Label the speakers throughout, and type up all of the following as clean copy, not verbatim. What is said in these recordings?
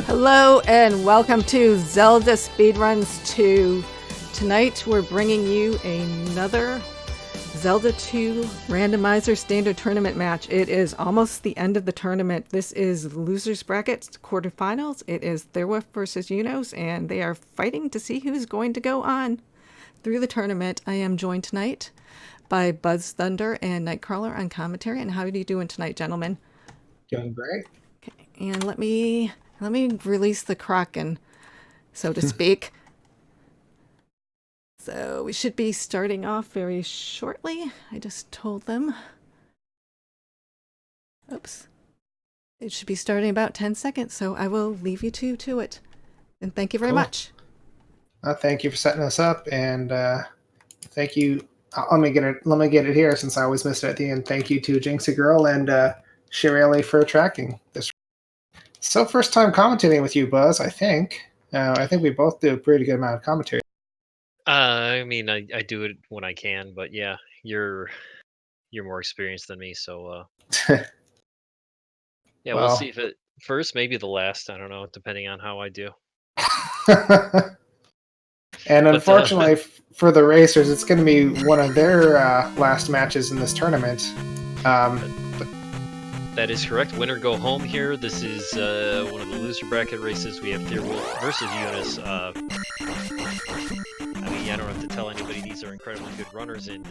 Speaker 1: Hello and welcome to Zelda Speedruns 2. Tonight we're bringing you another Zelda 2 Randomizer Standard Tournament match. It is almost the end of the tournament. This is losers brackets, quarterfinals. It is Thirwolf versus Eunos, and they are fighting to see who's going to go on through the tournament. I am joined tonight by Buzz Thunder and Nightcrawler on commentary. And how are you doing tonight, gentlemen?
Speaker 2: Doing great.
Speaker 1: Okay, and let me release the Kraken, so to speak. So we should be starting off very shortly. I just told them. Oops. It should be starting about 10 seconds, so I will leave you two to it. And thank you very much.
Speaker 2: Thank you for setting us up, and thank you. Let me get it here since I always missed it at the end. Thank you to Jinxie Girl and Shirley for tracking this. So first time commentating with you, Buzz. I think we both do a pretty good amount of commentary.
Speaker 3: I mean, I do it when I can, but yeah, you're more experienced than me, so yeah, we'll see if it first, maybe the last. I don't know, depending on how I do.
Speaker 2: And unfortunately for the racers, it's going to be one of their last matches in this tournament.
Speaker 3: That is correct. Winner go home here. This is one of the loser bracket races. We have Thirwolf versus Eunos. I mean, I don't have to tell anybody these are incredibly good runners, and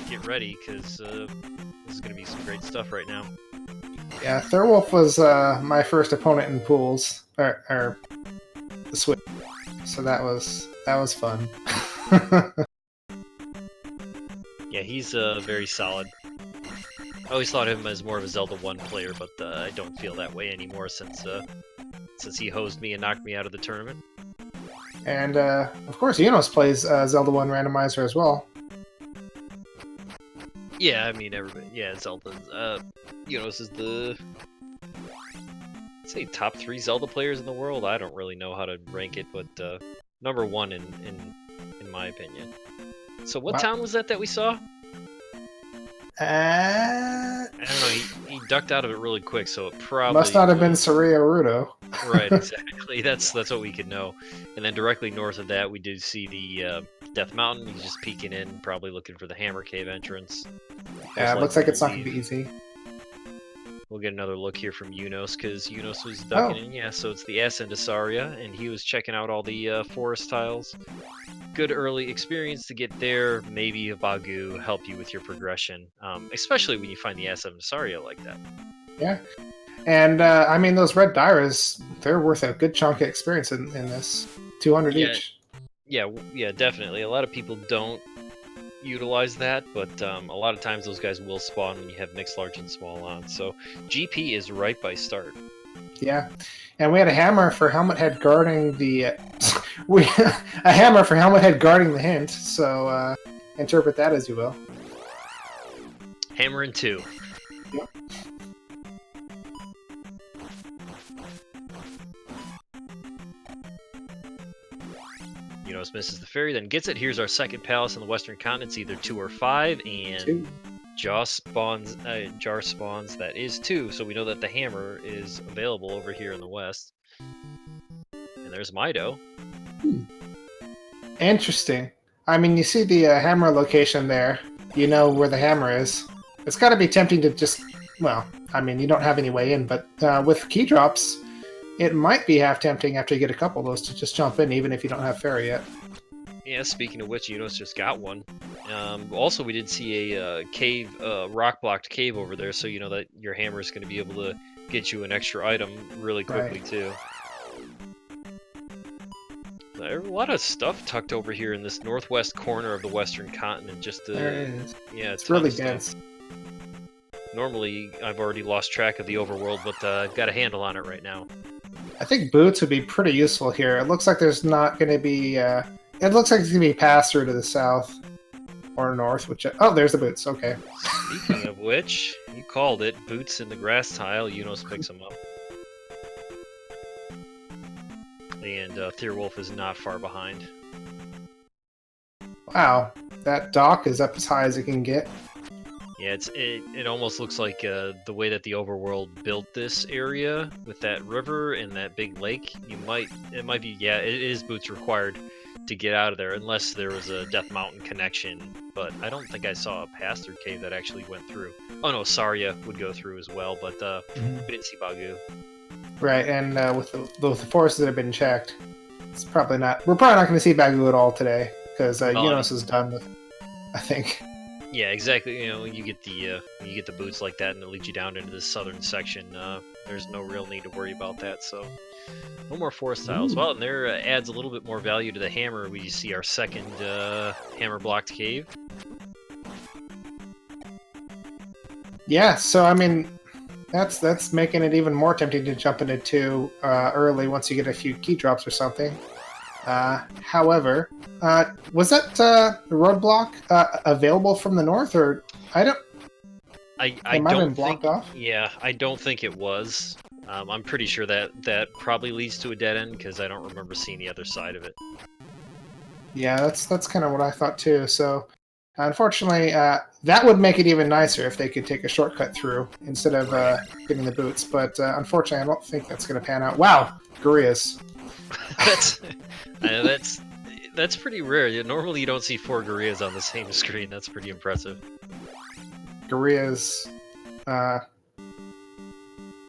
Speaker 3: get ready because this is going to be some great stuff right now.
Speaker 2: Yeah, Thirwolf was my first opponent in pools, or the Switch, so that was fun.
Speaker 3: Yeah, he's very solid. I always thought of him as more of a Zelda 1 player, but I don't feel that way anymore since he hosed me and knocked me out of the tournament.
Speaker 2: And of course, Eunos plays Zelda 1 Randomizer as well.
Speaker 3: Yeah, I mean everybody. Yeah, Zelda's. Eunos is the, I'd say, top 3 Zelda players in the world. I don't really know how to rank it, but number 1 in my opinion. So what town was that we saw? I don't know. He ducked out of it really quick, so it probably
Speaker 2: must not have been Saria Rudo.
Speaker 3: Right, exactly. That's what we could know. And then directly north of that, we did see the Death Mountain. He's just peeking in, probably looking for the Hammer Cave entrance.
Speaker 2: Yeah, it looks like it's not going to be easy.
Speaker 3: We'll get another look here from Eunos, because Eunos was ducking in. Yeah, so it's the S into Saria, and he was checking out all the forest tiles. Good early experience to get there. Maybe a Bagu help you with your progression, especially when you find the S into Saria like that.
Speaker 2: Yeah. And, I mean, those red Dyras, they're worth a good chunk of experience in this. 200 each.
Speaker 3: Yeah, definitely. A lot of people don't utilize that, but a lot of times those guys will spawn when you have mixed large and small on. So GP is right by start.
Speaker 2: Yeah. And we had a hammer for Helmet Head guarding the... a hammer for Helmet Head guarding the hint, so interpret that as you will.
Speaker 3: Hammer in 2.
Speaker 2: Yep.
Speaker 3: Eunos misses the ferry, then gets it. Here's our second palace in the Western Continent. It's either 2 or 5, and
Speaker 2: 2.
Speaker 3: Jar spawns. That is 2, so we know that the hammer is available over here in the west. And there's Mido.
Speaker 2: Interesting. I mean, you see the hammer location there. You know where the hammer is. It's got to be tempting to just... Well, I mean, you don't have any way in, but with key drops, it might be half tempting after you get a couple of those to just jump in, even if you don't have ferry yet.
Speaker 3: Yeah, speaking of which, Eunos just got one. Also, we did see a cave, rock-blocked cave over there, so you know that your hammer is going to be able to get you an extra item really quickly, too. There's a lot of stuff tucked over here in this northwest corner of the Western Continent. Just
Speaker 2: there it is.
Speaker 3: Yeah,
Speaker 2: it's really dense.
Speaker 3: Normally, I've already lost track of the overworld, but I've got a handle on it right now.
Speaker 2: I think boots would be pretty useful here. It looks like there's not going to be... it looks like it's going to be passed through to the south or north. Oh, there's the boots. Okay.
Speaker 3: Speaking of which, you called it. Boots in the grass tile. Eunos picks them up. And Thirwolf is not far behind.
Speaker 2: Wow. That dock is up as high as it can get.
Speaker 3: Yeah, it almost looks like the way that the overworld built this area with that river and that big lake. It might be, yeah, it is boots required to get out of there unless there was a Death Mountain connection. But I don't think I saw a pass-through cave that actually went through. Oh no, Saria would go through as well, but we didn't see Bagu.
Speaker 2: Right, and with the forests that have been checked, it's probably not. We're probably not going to see Bagu at all today because Eunos is done with, I think.
Speaker 3: Yeah, exactly. You know, you get the boots like that, and it leads you down into the southern section. There's no real need to worry about that. So, no more forest tiles. Well, and there adds a little bit more value to the hammer. We see our second hammer blocked cave.
Speaker 2: Yeah, so I mean, that's making it even more tempting to jump into 2 early once you get a few key drops or something. However, was that roadblock available from the north, or I don't?
Speaker 3: I
Speaker 2: might have
Speaker 3: don't
Speaker 2: been blocked
Speaker 3: think.
Speaker 2: off.
Speaker 3: Yeah, I don't think it was. I'm pretty sure that probably leads to a dead end because I don't remember seeing the other side of it.
Speaker 2: Yeah, that's kind of what I thought too. So, unfortunately, that would make it even nicer if they could take a shortcut through instead of getting the boots. But unfortunately, I don't think that's going to pan out. Wow, Gurias.
Speaker 3: That's pretty rare. Normally, you don't see 4 Gurias on the same screen. That's pretty impressive.
Speaker 2: Gurias,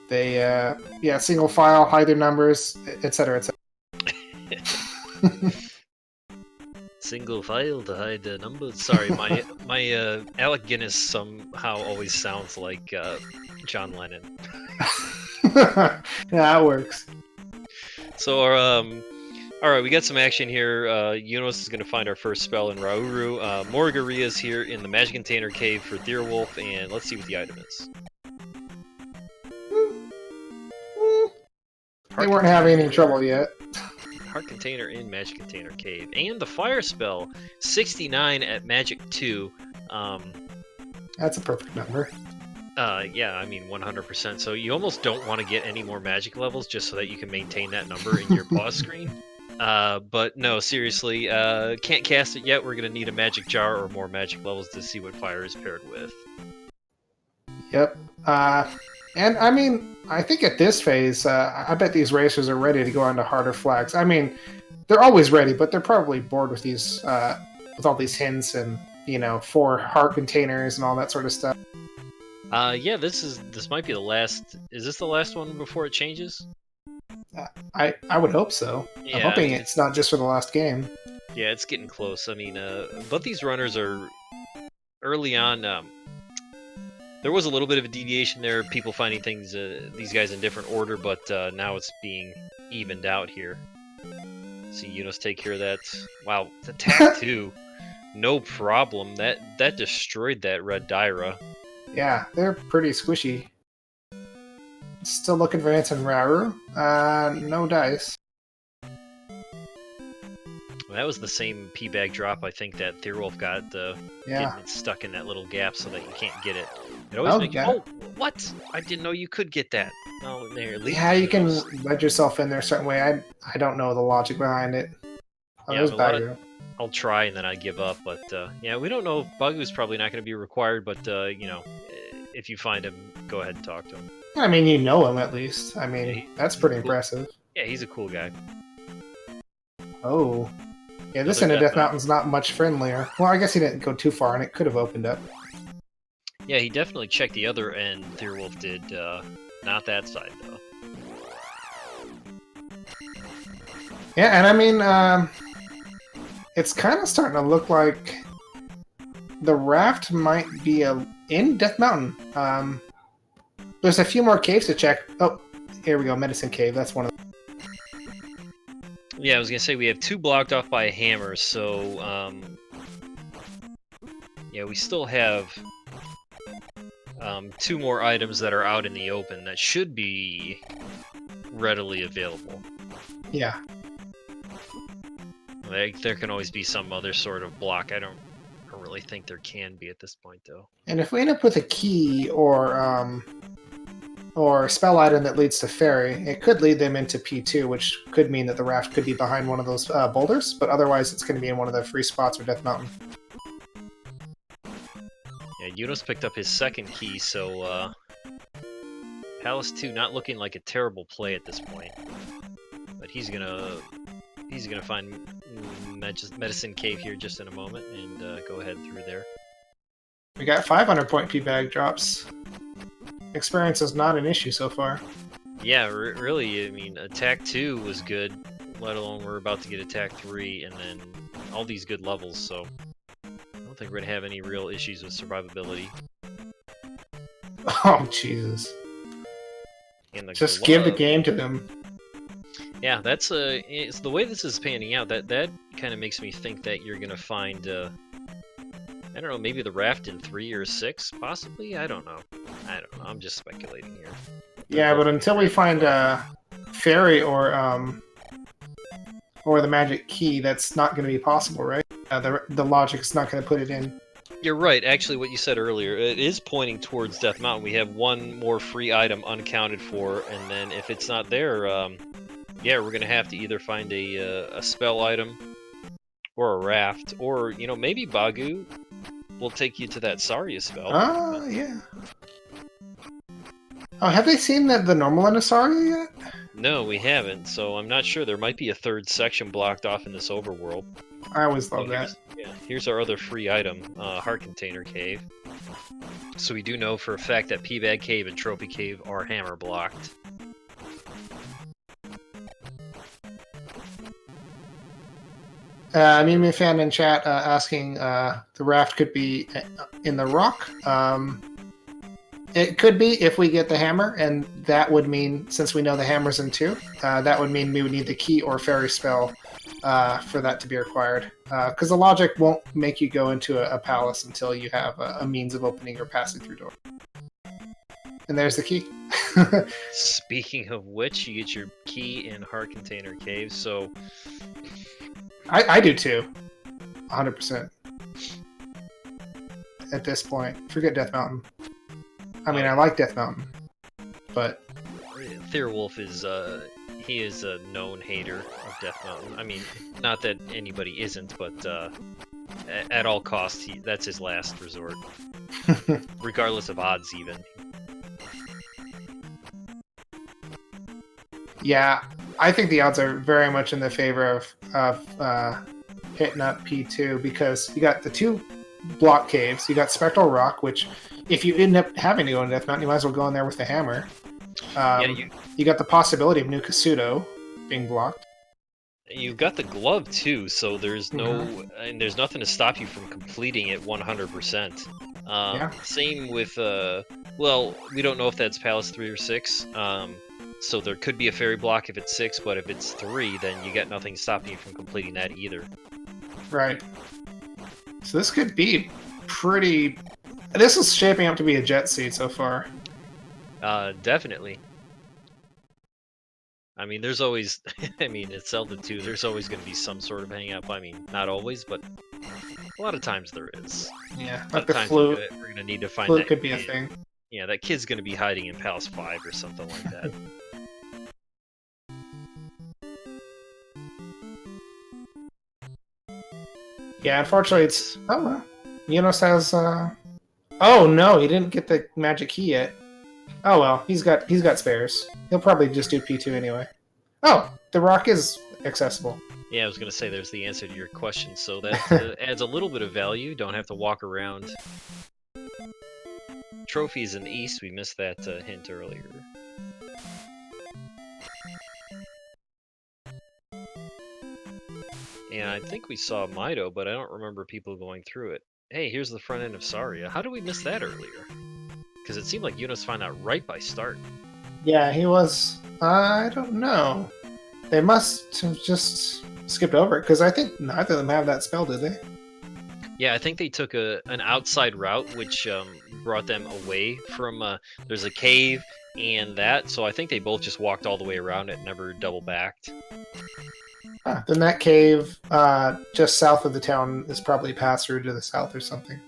Speaker 2: they single file, hide their numbers, etc., etc.
Speaker 3: Single file to hide the numbers. Sorry, my Alec Guinness somehow always sounds like John Lennon.
Speaker 2: Yeah, that works.
Speaker 3: So all right, we got some action here. Eunos is going to find our first spell in Rauru. Morgaria's here in the Magic Container Cave for Thirwolf, and let's see what the item is.
Speaker 2: They weren't having any trouble yet.
Speaker 3: Heart Container in Magic Container Cave. And the Fire Spell, 69 at Magic 2.
Speaker 2: That's a perfect number.
Speaker 3: Yeah, I mean 100%. So you almost don't want to get any more magic levels just so that you can maintain that number in your pause screen. But no, seriously, can't cast it yet. We're going to need a magic jar or more magic levels to see what fire is paired with.
Speaker 2: Yep. And I mean, I think at this phase, I bet these racers are ready to go on to harder flags. I mean, they're always ready, but they're probably bored with these, with all these hints and 4 heart containers and all that sort of stuff.
Speaker 3: Yeah, this might be the last. Is this the last one before it changes?
Speaker 2: I would hope so.
Speaker 3: Yeah,
Speaker 2: I'm hoping it's not just for the last game.
Speaker 3: Yeah, it's getting close. I mean, both these runners are early on. There was a little bit of a deviation there, people finding things, these guys in different order, but now it's being evened out here. See Eunos take care of that. Wow, attack 2, no problem. That destroyed that red Daira.
Speaker 2: Yeah, they're pretty squishy. Still looking for Ansem Rauru. No dice.
Speaker 3: That was the same P-bag drop I think that Thirwolf got, getting it stuck in that little gap so that you can't get it. It always makes
Speaker 2: yeah.
Speaker 3: Oh, what? I didn't know you could get that. Oh, there.
Speaker 2: Yeah, you can let yourself in there a certain way. I don't know the logic behind it. Oh,
Speaker 3: Yeah,
Speaker 2: there's
Speaker 3: but
Speaker 2: Bagu.
Speaker 3: I'll try and then I give up, but yeah, we don't know. Bagu's probably not going to be required, but if you find him, go ahead and talk to him.
Speaker 2: I mean, you know him at least. I mean,
Speaker 3: Yeah,
Speaker 2: that's pretty
Speaker 3: cool.
Speaker 2: impressive.
Speaker 3: Yeah, he's a cool guy.
Speaker 2: Oh. Yeah, this
Speaker 3: Another
Speaker 2: end of
Speaker 3: Death
Speaker 2: Death Mountain's not much friendlier. Well, I guess he didn't go too far, and it could have opened up.
Speaker 3: Yeah, he definitely checked the other end. Thirwolf did, not that side though.
Speaker 2: Yeah, and I mean, it's kind of starting to look like the raft might be in Death Mountain. There's a few more caves to check. Oh, here we go, Medicine Cave. That's one of them.
Speaker 3: Yeah, I was gonna say we have 2 blocked off by a hammer, so yeah, we still have 2 more items that are out in the open that should be readily available.
Speaker 2: Yeah.
Speaker 3: There can always be some other sort of block. I don't really think there can be at this point, though.
Speaker 2: And if we end up with a key or spell item that leads to Fairy, it could lead them into P2, which could mean that the raft could be behind one of those boulders, but otherwise it's going to be in one of the free spots or Death Mountain.
Speaker 3: Yeah, Eunos picked up his second key, so Palace 2 not looking like a terrible play at this point. But he's gonna find Medicine Cave here just in a moment and go ahead through there.
Speaker 2: We got 500-point P-Bag drops. Experience is not an issue so far.
Speaker 3: Yeah, really, I mean, Attack 2 was good, let alone we're about to get Attack 3, and then all these good levels, so I don't think we're going to have any real issues with survivability.
Speaker 2: Oh, Jesus.
Speaker 3: And
Speaker 2: just give the game to them.
Speaker 3: Yeah, that's it's the way this is panning out. That kind of makes me think that you're gonna find, I don't know, maybe the raft in 3 or 6, possibly. I don't know. I'm just speculating here.
Speaker 2: Yeah, but until we find fairy or the magic key, that's not going to be possible, right? The logic's not going to put it in.
Speaker 3: You're right. Actually, what you said earlier, it is pointing towards Death Mountain. We have one more free item unaccounted for, and then if it's not there, yeah, we're gonna have to either find a spell item or a raft, or maybe Bagu will take you to that Saria spell.
Speaker 2: Oh, yeah. Oh, have they seen the normal in Saria yet?
Speaker 3: No, we haven't. So I'm not sure. There might be a third section blocked off in this overworld.
Speaker 2: I always love that.
Speaker 3: Here's our other free item, Heart Container Cave. So we do know for a fact that P-Bag Cave and Trophy Cave are hammer blocked.
Speaker 2: Meme fan in chat asking the raft could be in the rock. It could be if we get the hammer, and that would mean, since we know the hammer's in 2, that would mean we would need the key or fairy spell for that to be required. Because the logic won't make you go into a palace until you have a means of opening or passing through door. And there's the key.
Speaker 3: Speaking of which, you get your key in Heart Container Cave, so...
Speaker 2: I do too. 100%. At this point. Forget Death Mountain. I mean, I like Death Mountain, but...
Speaker 3: Thirwolf is, he is a known hater of Death Mountain. I mean, not that anybody isn't, but at all costs, that's his last resort. Regardless of odds, even.
Speaker 2: Yeah, I think the odds are very much in the favor of hitting up P2, because you got the 2 block caves, you got Spectral Rock, which if you end up having to go into Death Mountain, you might as well go in there with the hammer. You got the possibility of New Kasuto being blocked.
Speaker 3: You've got the glove too, so there's and there's nothing to stop you from completing it 100%. Same with well, we don't know if that's Palace 3 or 6. So there could be a fairy block if it's 6, but if it's 3, then you got nothing stopping you from completing that either.
Speaker 2: Right. So this could be pretty... This is shaping up to be a jet seed so far.
Speaker 3: Definitely. I mean, there's always... I mean, it's Zelda 2, there's always going to be some sort of hang-up. I mean, not always, but a lot of times there is.
Speaker 2: Yeah, like the flute.
Speaker 3: We're going to need to find
Speaker 2: flute
Speaker 3: that
Speaker 2: could be
Speaker 3: kid.
Speaker 2: A thing.
Speaker 3: Yeah, that kid's going to be hiding in Palace 5 or something like that.
Speaker 2: Yeah, unfortunately it's... Oh, well. Eunos has... Oh, no, he didn't get the magic key yet. Oh, well, he's got spares. He'll probably just do P2 anyway. Oh, the rock is accessible.
Speaker 3: Yeah, I was going to say there's the answer to your question, so that adds a little bit of value. Don't have to walk around. Trophies in the east, we missed that hint earlier. And I think we saw Mido, but I don't remember people going through it. Hey, here's the front end of Saria. How did we miss that earlier? Because it seemed like Eunos found out right by start.
Speaker 2: Yeah, he was... I don't know. They must have just skipped over it, because I think neither of them have that spell, did they?
Speaker 3: Yeah, I think they took an outside route, which brought them away from... there's a cave and that, so I think they both just walked all the way around it, never double-backed.
Speaker 2: Then that cave just south of the town is probably passed through to the south or something.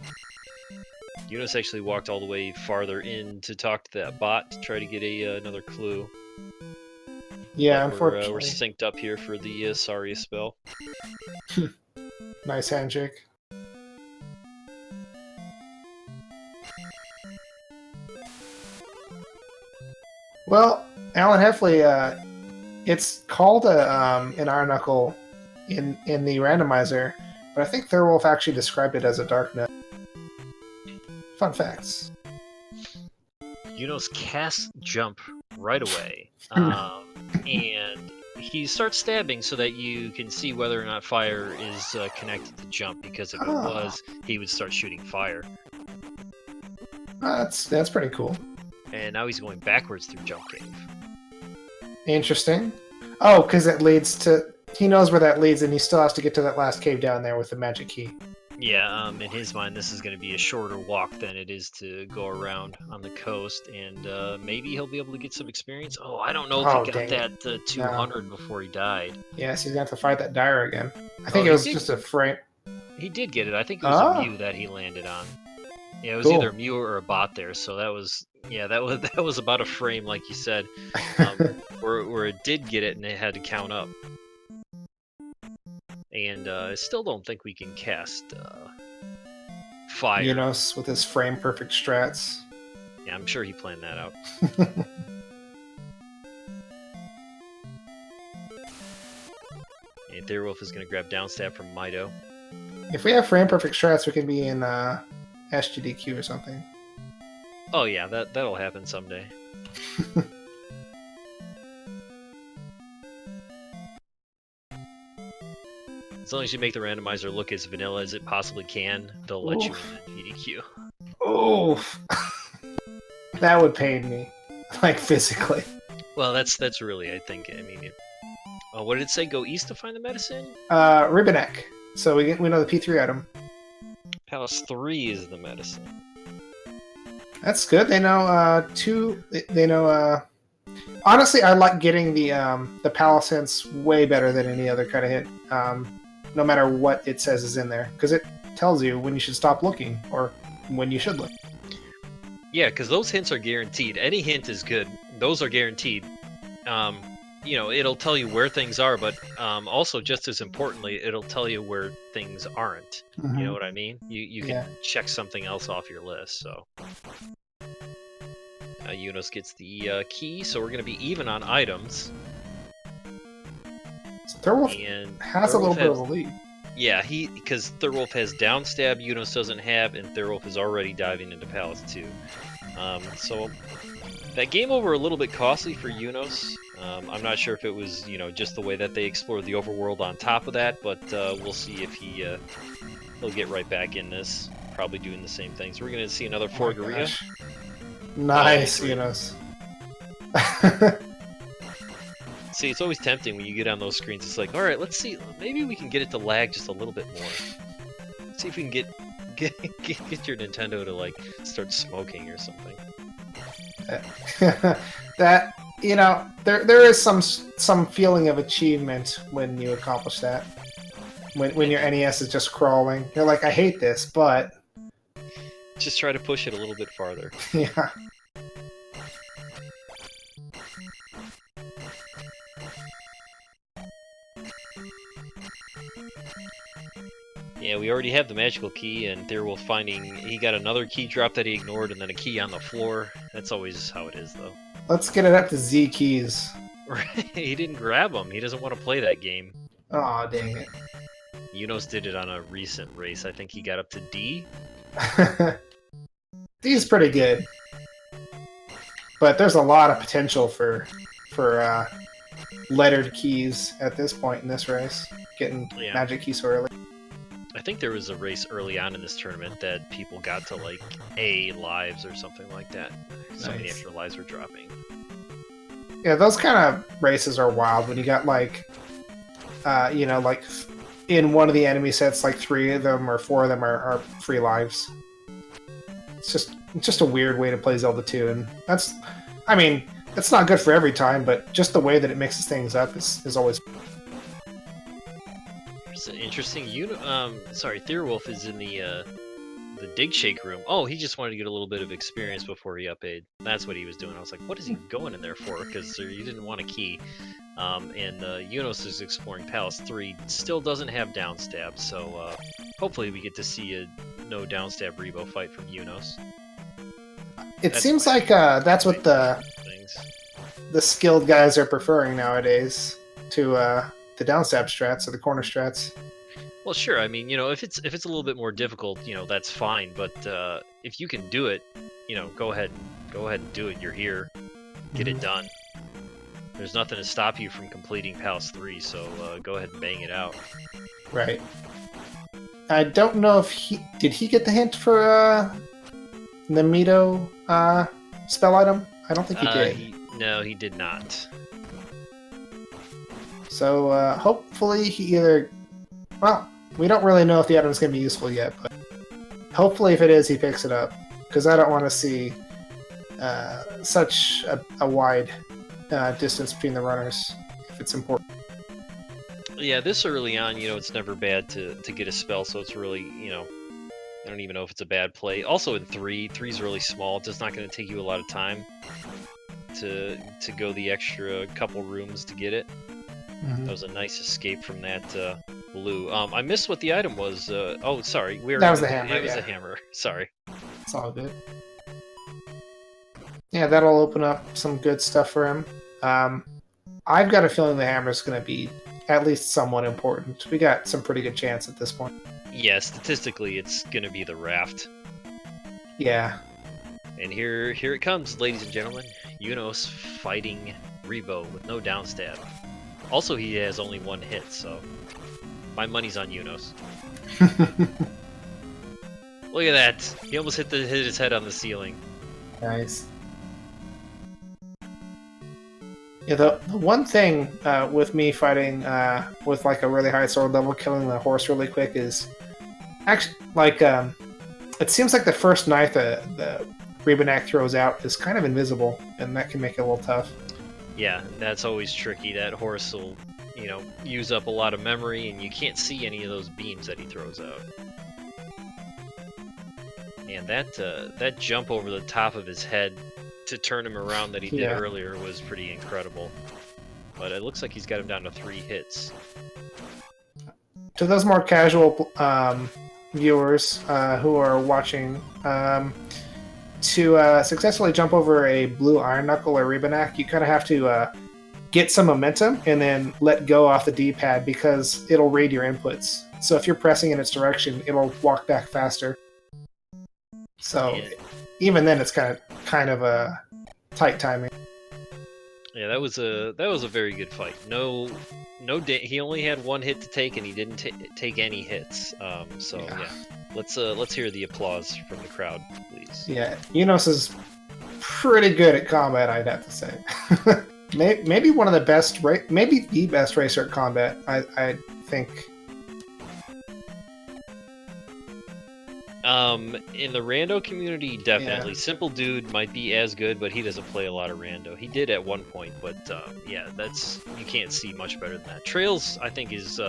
Speaker 3: Eunos actually walked all the way farther in to talk to that bot to try to get another clue.
Speaker 2: Yeah,
Speaker 3: but
Speaker 2: unfortunately.
Speaker 3: We're synced up here for the Saria spell.
Speaker 2: Nice handshake. Well, Alan Heffley, it's called an R knuckle in the randomizer, but I think Thirwolf actually described it as a dark nut. Fun facts.
Speaker 3: Eunos casts jump right away, and he starts stabbing so that you can see whether or not fire is connected to jump, because if it was, he would start shooting fire.
Speaker 2: That's pretty cool.
Speaker 3: And now he's going backwards through Jump Cave.
Speaker 2: Interesting. Oh, because it leads to... He knows where that leads, and he still has to get to that last cave down there with the magic key.
Speaker 3: Yeah, in his mind, this is going to be a shorter walk than it is to go around on the coast, and maybe he'll be able to get some experience. Oh, I don't know if he got that 200 before he died.
Speaker 2: Yes, he's going to have to fight that Dire again. I think it was just a frame.
Speaker 3: He did get it. I think it was a Mew that he landed on. Yeah, it was either a Mew or a bot there, so that was... Yeah, that was about a frame, like you said, where it did get it and it had to count up. And I still don't think we can cast fire.
Speaker 2: Eunos with his frame perfect strats.
Speaker 3: Yeah, I'm sure he planned that out. And Thirwolf is going to grab downstab from Mido.
Speaker 2: If we have frame perfect strats, we can be in SGDQ or something.
Speaker 3: Oh yeah, that'll happen someday. As long as you make the randomizer look as vanilla as it possibly can, they'll let you in the GDQ.
Speaker 2: Oh, that would pain me, like physically.
Speaker 3: Well, that's really, I think. I mean, what did it say? Go east to find the medicine.
Speaker 2: Ribbonek. So we know the P3 item.
Speaker 3: Palace 3 is the medicine.
Speaker 2: That's good. They know They know. Honestly, I like getting the Palace hints way better than any other kind of hint. No matter what it says is in there, because it tells you when you should stop looking or when you should look.
Speaker 3: Yeah, because those hints are guaranteed. Any hint is good. Those are guaranteed. It'll tell you where things are, but also just as importantly, it'll tell you where things aren't. Mm-hmm. You know what I mean? You can check something else off your list. So Eunos gets the key, so we're going to be even on items.
Speaker 2: So Thirwolf has a little bit of a lead.
Speaker 3: Yeah, because Thirwolf has downstab, Eunos doesn't have, and Thirwolf is already diving into Palace 2. So that game over a little bit costly for Eunos. I'm not sure if it was, just the way that they explored the overworld on top of that, but we'll see if he'll get right back in this, probably doing the same thing. So we're going to see another Forgaria.
Speaker 2: Nice, Eunos.
Speaker 3: See, it's always tempting when you get on those screens. It's like, all right, let's see. Maybe we can get it to lag just a little bit more. Let's see if we can get your Nintendo to like start smoking or something.
Speaker 2: That there is some feeling of achievement when you accomplish that. When your NES is just crawling, you're like, I hate this, but
Speaker 3: just try to push it a little bit farther.
Speaker 2: Yeah.
Speaker 3: Yeah, we already have the magical key, and Thirwolf he got another key drop that he ignored, and then a key on the floor. That's always how it is, though.
Speaker 2: Let's get it up to Z keys.
Speaker 3: Right, he didn't grab them. He doesn't want to play that game.
Speaker 2: Aw, dang it.
Speaker 3: Eunos did it on a recent race. I think he got up to D.
Speaker 2: D is pretty good. But there's a lot of potential for lettered keys at this point in this race. Getting magic keys so early.
Speaker 3: I think there was a race early on in this tournament that people got to like A lives or something like that. Nice. So many extra lives were dropping.
Speaker 2: Yeah, those kind of races are wild when you got like, like in one of the enemy sets, like 3 of them or 4 of them are free lives. It's just a weird way to play Zelda 2, and that's not good for every time, but just the way that it mixes things up is always.
Speaker 3: It's interesting. Thirwolf is in the dig shake room. Oh, he just wanted to get a little bit of experience before he uppaid. That's what he was doing. I was like, what is he going in there for? Because he didn't want a key. And Eunos is exploring Palace 3. Still doesn't have downstab, so hopefully we get to see a no downstab Rebo fight from Eunos.
Speaker 2: It seems like that's what the the skilled guys are preferring nowadays to the downstab strats or the corner strats.
Speaker 3: Well, sure. I mean, if it's a little bit more difficult, that's fine. But if you can do it, go ahead and do it. You're here, get it done. There's nothing to stop you from completing Palace 3, so go ahead and bang it out.
Speaker 2: Right. I don't know if did he get the hint for the Mito spell item? I don't think he did.
Speaker 3: No, he did not.
Speaker 2: So hopefully he either... Well, we don't really know if the item's going to be useful yet, but hopefully if it is, he picks it up. Because I don't want to see such a wide distance between the runners if it's important.
Speaker 3: Yeah, this early on, it's never bad to get a spell, so it's really, I don't even know if it's a bad play. Also in 3's really small. It's just not going to take you a lot of time to go the extra couple rooms to get it. That was a nice escape from that blue. I missed what the item was. Oh, sorry.
Speaker 2: That was the hammer.
Speaker 3: It was a hammer. Sorry.
Speaker 2: It's all good. Yeah, that'll open up some good stuff for him. I've got a feeling the hammer's going to be at least somewhat important. We got some pretty good chance at this point.
Speaker 3: Yeah, statistically, it's going to be the raft.
Speaker 2: Yeah.
Speaker 3: And here it comes, ladies and gentlemen. Eunos fighting Rebo with no downstab. Also, he has only one hit, so my money's on Eunos. Look at that! He almost hit his head on the ceiling.
Speaker 2: Nice. Yeah, the one thing with me fighting with like a really high sword level, killing the horse really quick is actually like it seems like the first knife the Rebanak throws out is kind of invisible, and that can make it a little tough.
Speaker 3: Yeah, that's always tricky. That horse will, use up a lot of memory, and you can't see any of those beams that he throws out. And that jump over the top of his head to turn him around that he did earlier was pretty incredible. But it looks like he's got him down to 3 hits.
Speaker 2: To those more casual viewers who are watching, to successfully jump over a blue Iron Knuckle or Rebanak, you kind of have to get some momentum and then let go off the D-pad because it'll read your inputs. So if you're pressing in its direction, it'll walk back faster. So even then, it's kind of a tight timing.
Speaker 3: Yeah, that was a very good fight. He only had 1 hit to take, and he didn't take any hits. Yeah. Let's hear the applause from the crowd, please.
Speaker 2: Yeah, Eunos is pretty good at combat, I'd have to say. Maybe one of the best, maybe the best racer at combat, I think.
Speaker 3: In the rando community, definitely. Yeah. Simple Dude might be as good, but he doesn't play a lot of rando. He did at one point, but yeah, you can't see much better than that. Trails, I think, is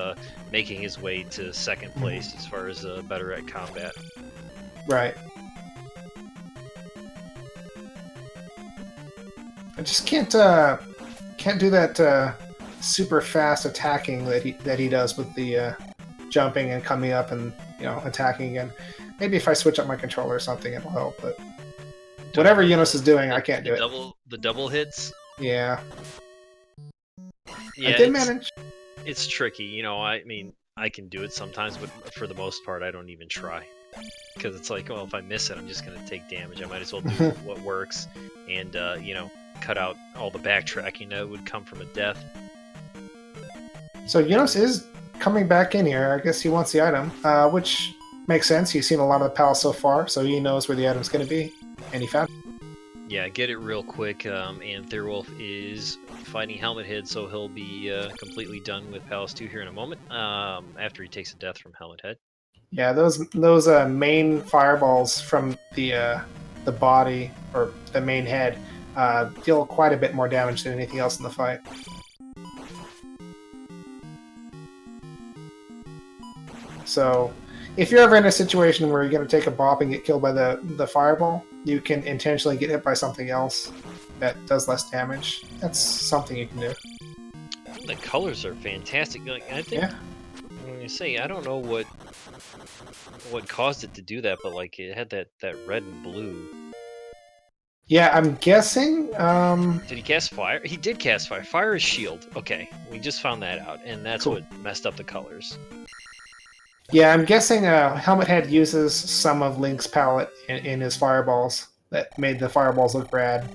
Speaker 3: making his way to 2nd place as far as better at combat.
Speaker 2: Right. I just can't do that super fast attacking that he does with the jumping and coming up and attacking again. Maybe if I switch up my controller or something, it'll help. But whatever Eunos is doing, I can't do it.
Speaker 3: The double hits.
Speaker 2: Yeah.
Speaker 3: Yeah,
Speaker 2: I did manage.
Speaker 3: It's tricky, I mean, I can do it sometimes, but for the most part, I don't even try. Because it's like, well, if I miss it, I'm just going to take damage. I might as well do what works and, cut out all the backtracking that would come from a death.
Speaker 2: So Eunos is coming back in here. I guess he wants the item, which makes sense. He's seen a lot of the palace so far, so he knows where the item's going to be, and he found it.
Speaker 3: Yeah, get it real quick, and Thirwolf is fighting Helmet Head, so he'll be completely done with Palace 2 here in a moment, after he takes a death from Helmet Head.
Speaker 2: Yeah, those main fireballs from the body, or the main head, deal quite a bit more damage than anything else in the fight. So, if you're ever in a situation where you're going to take a bop and get killed by the fireball, you can intentionally get hit by something else that does less damage. That's something you can do.
Speaker 3: The colors are fantastic. I think, when you say, I don't know what caused it to do that, but like it had that red and blue.
Speaker 2: Yeah, I'm guessing.
Speaker 3: Did he cast fire? He did cast fire. Fire is shield. Okay, we just found that out, and that's
Speaker 2: Cool.
Speaker 3: what messed up the colors.
Speaker 2: Yeah, I'm guessing Helmet Head uses some of Link's palette in his fireballs that made the fireballs look rad.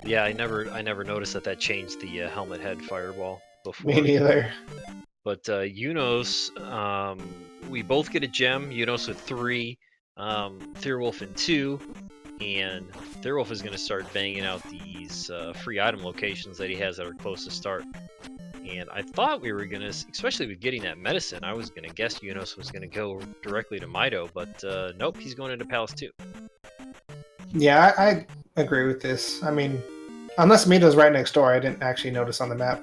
Speaker 3: Yeah, I never noticed that changed the helmet head fireball before.
Speaker 2: Me neither.
Speaker 3: But Eunos, we both get a gem. Eunos with 3, Thirwolf in 2, and Thirwolf is going to start banging out these free item locations that he has that are close to start. And I thought we were going to, especially with getting that medicine, I was going to guess Eunos was going to go directly to Mido, but nope, he's going into Palace 2.
Speaker 2: Yeah, I agree with this. I mean, unless Mido's right next door, I didn't actually notice on the map.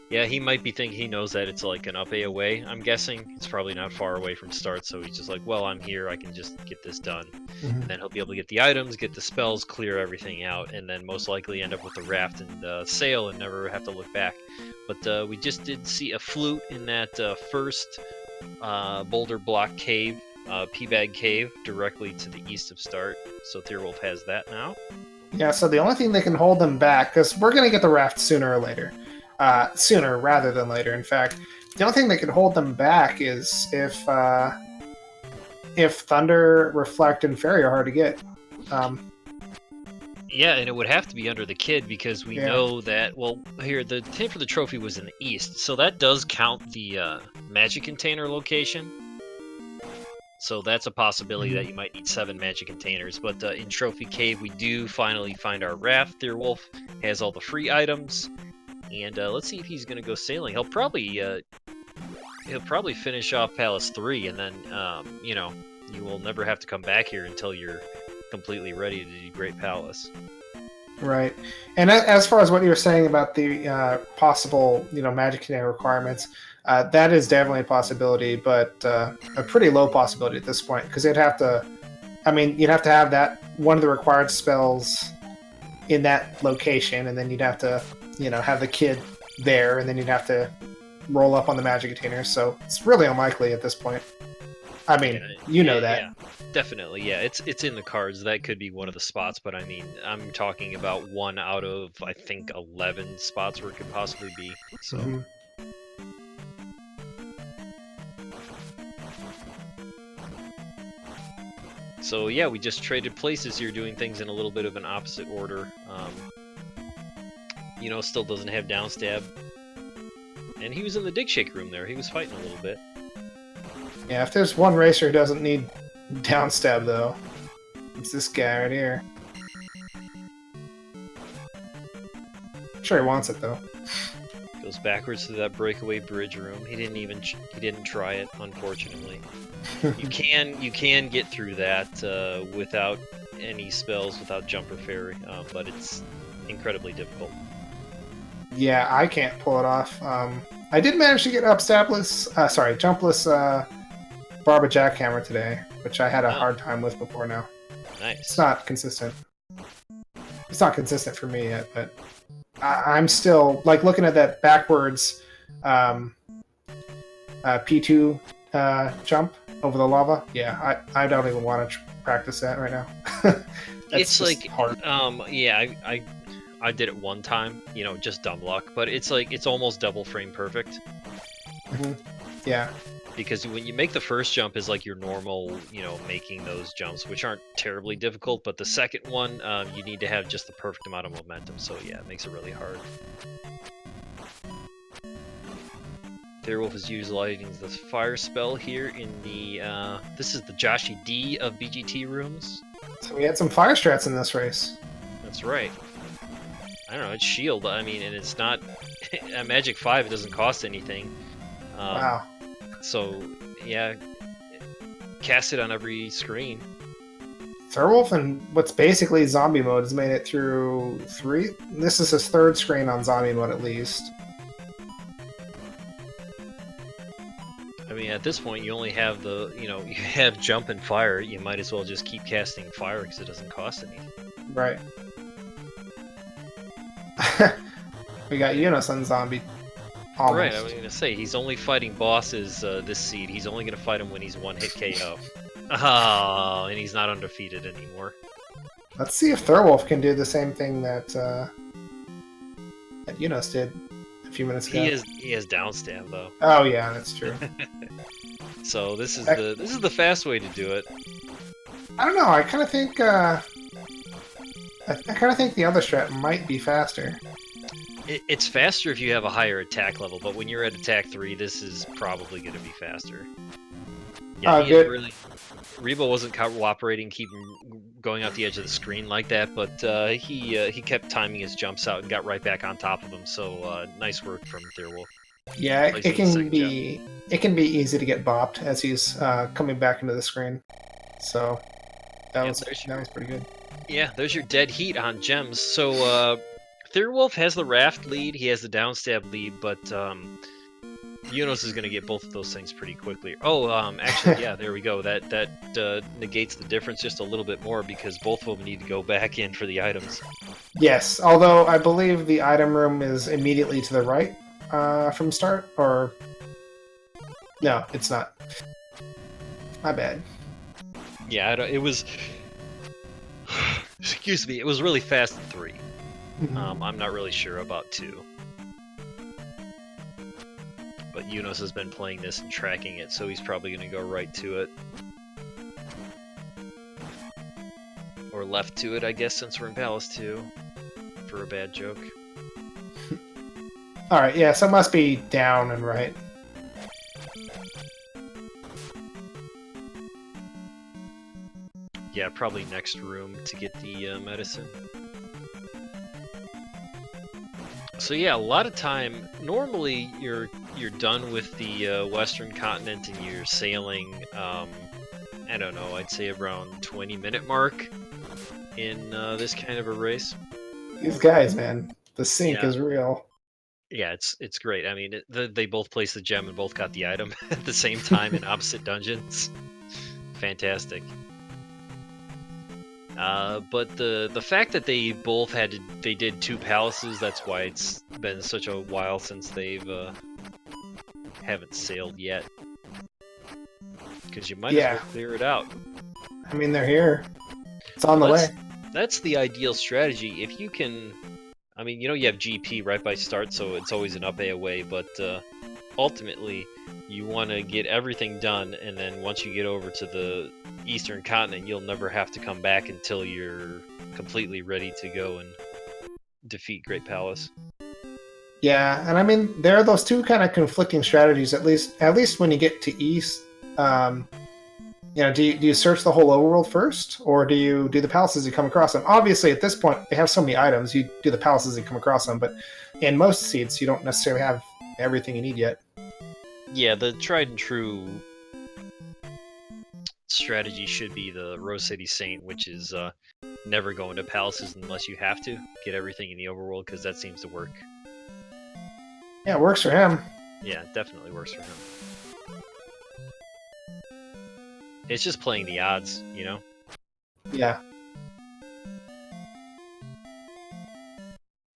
Speaker 3: Yeah, he might be thinking he knows that it's like an up A away, I'm guessing. It's probably not far away from start, so he's just like, well, I'm here, I can just get this done. And then he'll be able to get the items, get the spells, clear everything out, and then most likely end up with the raft and sail and never have to look back. But we just did see a flute in that first boulder block cave, P-Bag Cave, directly to the east of start. So Thirwolf has that now.
Speaker 2: Yeah, so the only thing that can hold them back, because we're going to get the raft sooner or later. Sooner rather than later, in fact. The only thing that could hold them back is if Thunder, Reflect, and Fairy are hard to get.
Speaker 3: Yeah, and it would have to be under the kid because we
Speaker 2: Yeah.
Speaker 3: know that, well, here, the hint for the trophy was in the east, so that does count the magic container location. So that's a possibility that you might need 7 magic containers. But in Trophy Cave, we do finally find our raft. Thirwolf has all the free items. And let's see if he's going to go sailing. He'll probably finish off Palace 3, and then, you know, you will never have to come back here until you're completely ready to do Great Palace.
Speaker 2: Right. And as far as what you were saying about the possible, magic container requirements, that is definitely a possibility, but a pretty low possibility at this point, because you'd have to have that one of the required spells in that location, and then you'd have to, have the kid there, and then you'd have to roll up on the magic container, so it's really unlikely at this point. I mean, that.
Speaker 3: Yeah, definitely, yeah. It's in the cards. That could be one of the spots, but I mean, I'm talking about 1 out of, I think, 11 spots where it could possibly be. So.
Speaker 2: Mm-hmm.
Speaker 3: So yeah, we just traded places here, doing things in a little bit of an opposite order. Still doesn't have downstab. And he was in the dig shake room there. He was fighting a little bit.
Speaker 2: Yeah, if there's one racer who doesn't need downstab, though, it's this guy right here. I'm sure he wants it, though.
Speaker 3: Goes backwards to that breakaway bridge room. He didn't try it, unfortunately. You can get through that without any spells, without jump or fairy, but it's incredibly difficult.
Speaker 2: Yeah, I can't pull it off. I did manage to get jumpless Barba Jackhammer today, which I had a hard time with before now.
Speaker 3: Nice.
Speaker 2: It's not consistent. It's not consistent for me yet, but I'm still, looking at that backwards P2 jump over the lava. Yeah, I don't even want to practice that right now.
Speaker 3: It's like
Speaker 2: hard.
Speaker 3: I did it one time, just dumb luck, but it's almost double frame perfect.
Speaker 2: Mm-hmm. Yeah.
Speaker 3: Because when you make the first jump is like your normal, making those jumps, which aren't terribly difficult, but the second one, you need to have just the perfect amount of momentum, so yeah, it makes it really hard. Thirwolf is utilizing the fire spell here in the, this is the Joshi D of BGT rooms.
Speaker 2: So we had some fire strats in this race.
Speaker 3: That's right. I don't know, it's shield, and it's not, at Magic 5 it doesn't cost anything.
Speaker 2: Wow.
Speaker 3: So, yeah, cast it on every screen.
Speaker 2: Thirwolf in what's basically zombie mode has made it through 3. This is his 3rd screen on zombie mode at least.
Speaker 3: I mean, at this point, you only have you have jump and fire. You might as well just keep casting fire because it doesn't cost anything.
Speaker 2: Right. We got Eunos on zombie. Almost.
Speaker 3: Right, I was going to say, he's only fighting bosses this seed. He's only going to fight him when he's 1-hit KO. Oh, and he's not undefeated anymore.
Speaker 2: Let's see if Thirwolf can do the same thing that Eunos did a few minutes ago.
Speaker 3: He has downstab though.
Speaker 2: Oh yeah, that's true.
Speaker 3: So this is the fast way to do it.
Speaker 2: I don't know. I kind of think the other strat might be faster.
Speaker 3: It's faster if you have a higher attack level, but when you're at attack 3, this is probably going to be faster. Yeah,
Speaker 2: good.
Speaker 3: Rebo wasn't cooperating, keeping going out the edge of the screen like that, but he kept timing his jumps out and got right back on top of him. So nice work from Thirwolf.
Speaker 2: Yeah, it can be easy to get bopped as he's coming back into the screen. So that was pretty good.
Speaker 3: Yeah, there's your dead heat on gems. So Thirwolf has the raft lead, he has the downstab lead, but Eunos is going to get both of those things pretty quickly. Oh, actually, yeah, there we go. That negates the difference just a little bit more because both of them need to go back in for the items.
Speaker 2: Yes, although I believe the item room is immediately to the right from start, or... No, it's not. My bad.
Speaker 3: Yeah, it was... Excuse me, it was really fast at 3. I'm not really sure about 2. But Eunos has been playing this and tracking it, so he's probably going to go right to it. Or left to it, I guess, since we're in Palace 2. For a bad joke.
Speaker 2: Alright, yeah, so it must be down and right.
Speaker 3: Yeah, probably next room to get the medicine. So yeah, a lot of time. Normally, you're done with the Western continent and you're sailing. I don't know. I'd say around 20-minute mark in this kind of a race.
Speaker 2: These guys, man, the sync is real.
Speaker 3: Yeah, it's great. I mean, they both placed the gem and both got the item at the same time in opposite dungeons. Fantastic. But the fact that they both they did 2 palaces, that's why it's been such a while since they've haven't sailed yet. Because you might as well clear it out.
Speaker 2: I mean, they're here. It's on the way.
Speaker 3: That's the ideal strategy. If you can, I mean, you have GP right by start, so it's always an up A away, but ultimately, you want to get everything done, and then once you get over to the Eastern continent, you'll never have to come back until you're completely ready to go and defeat Great Palace.
Speaker 2: Yeah, and I mean, there are those 2 kind of conflicting strategies, at least when you get to East. Do you search the whole overworld first, or do you do the palaces you come across them? Obviously, at this point, they have so many items, you do the palaces you come across them, but in most seeds, you don't necessarily have everything you need yet.
Speaker 3: Yeah, the tried and true strategy should be the Rose City Saint, which is never go into palaces unless you have to. Get everything in the overworld, because that seems to work.
Speaker 2: Yeah, it works for him.
Speaker 3: Yeah, it definitely works for him. It's just playing the odds,
Speaker 2: Yeah.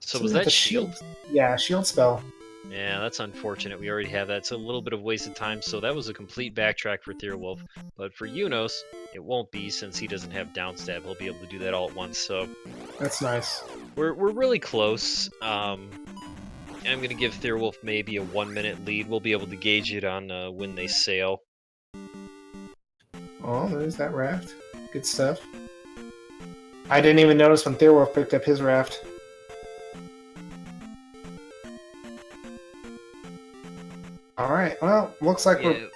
Speaker 3: So was that shield?
Speaker 2: Yeah, shield spell.
Speaker 3: Yeah, that's unfortunate. We already have that. It's a little bit of wasted time, so that was a complete backtrack for Thirwolf. But for Eunos, it won't be, since he doesn't have downstab. He'll be able to do that all at once, so...
Speaker 2: That's nice.
Speaker 3: We're really close. I'm going to give Thirwolf maybe a 1-minute lead. We'll be able to gauge it on when they sail.
Speaker 2: Oh, there's that raft. Good stuff. I didn't even notice when Thirwolf picked up his raft. Alright, well, looks like we're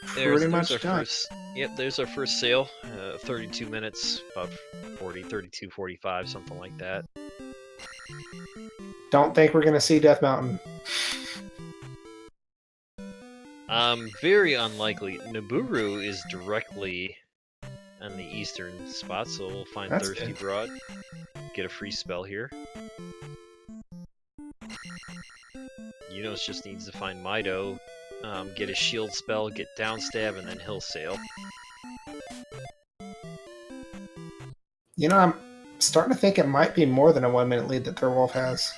Speaker 2: pretty much done.
Speaker 3: Yep, there's our first sail. 32 minutes, about 32, 45, something like that.
Speaker 2: Don't think we're going to see Death Mountain.
Speaker 3: Very unlikely. Nibiru is directly on the eastern spot, so we'll find Thirsty Broad. Get a free spell here. Eunos just needs to find Mido, get a shield spell, get downstab, and then he'll sail.
Speaker 2: I'm starting to think it might be more than a 1-minute lead that Thirwolf has.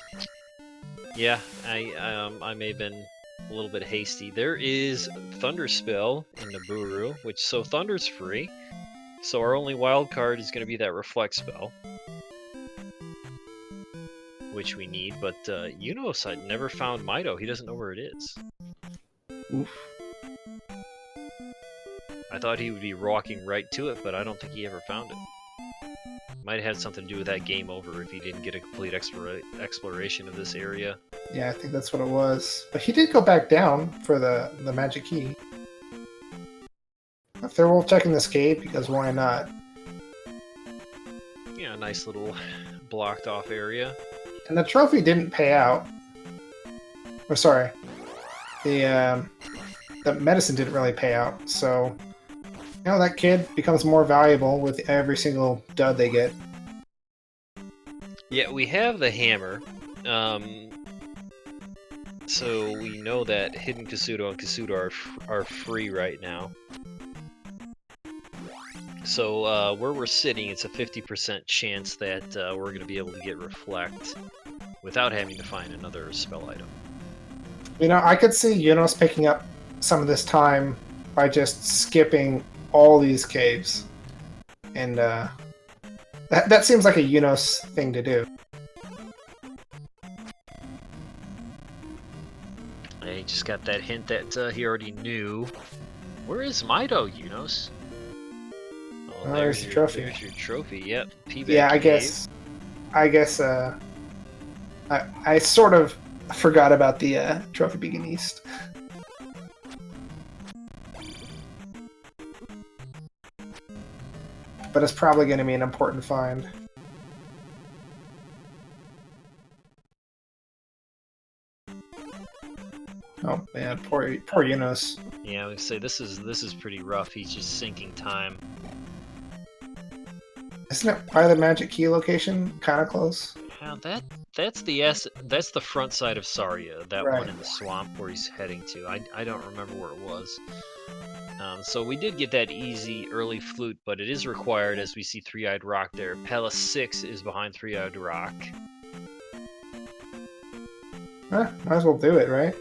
Speaker 3: Yeah, I may have been a little bit hasty. There is Thunder Spell in Nibiru, so Thunder's free. So our only wild card is going to be that reflect spell, which we need. But Eunos, I never found Mido. He doesn't know where it is.
Speaker 2: Oof.
Speaker 3: I thought he would be walking right to it, but I don't think he ever found it. Might have had something to do with that game over if he didn't get a complete exploration of this area.
Speaker 2: Yeah, I think that's what it was. But he did go back down for the magic key. Thirwolf checking this cave because why not?
Speaker 3: Yeah, nice little blocked off area.
Speaker 2: And the trophy didn't pay out. Or sorry, the medicine didn't really pay out. So that kid becomes more valuable with every single dud they get.
Speaker 3: Yeah, we have the hammer. So we know that Hidden Kasuto and Kasuto are free right now. So where we're sitting, it's a 50% chance that we're going to be able to get Reflect without having to find another spell item.
Speaker 2: I could see Eunos picking up some of this time by just skipping all these caves. And that seems like a Eunos thing to do.
Speaker 3: I just got that hint that he already knew. Where is Mido, Eunos? Oh,
Speaker 2: there's the trophy.
Speaker 3: There's your trophy. Yep.
Speaker 2: Yeah, I guess. I sort of forgot about the trophy being east. But it's probably going to be an important find. Oh man, poor Eunos.
Speaker 3: Yeah, I would say this is pretty rough. He's just sinking time.
Speaker 2: Isn't it by the magic key location kind of close?
Speaker 3: Yeah, that's the front side of Saria. That
Speaker 2: Right.
Speaker 3: one in the swamp where he's heading to. I don't remember where it was. So we did get that easy early flute, but it is required as we see Three-Eyed Rock there. Palace 6 is behind Three-Eyed Rock.
Speaker 2: Might as well do it, right?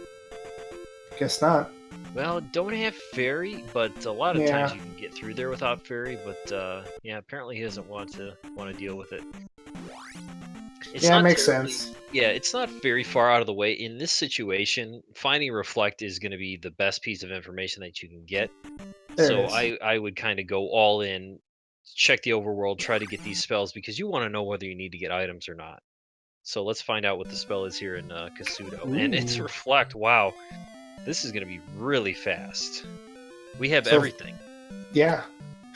Speaker 2: Guess not.
Speaker 3: Well, don't have fairy, but a lot of
Speaker 2: Yeah.
Speaker 3: times you can get through there without fairy. But yeah, apparently he doesn't want to deal with it. It's
Speaker 2: Yeah,
Speaker 3: not
Speaker 2: it makes
Speaker 3: terribly-
Speaker 2: sense.
Speaker 3: Yeah, it's not very far out of the way. In this situation, finding Reflect is going to be the best piece of information that you can get.
Speaker 2: There
Speaker 3: So
Speaker 2: it is.
Speaker 3: I would kind of go all in, check the overworld, try to get these spells because you want to know whether you need to get items or not. So let's find out what the spell is here in Kasuto. And it's
Speaker 2: Ooh.
Speaker 3: Reflect. Wow. This is going to be really fast. We have
Speaker 2: So-
Speaker 3: everything.
Speaker 2: Yeah.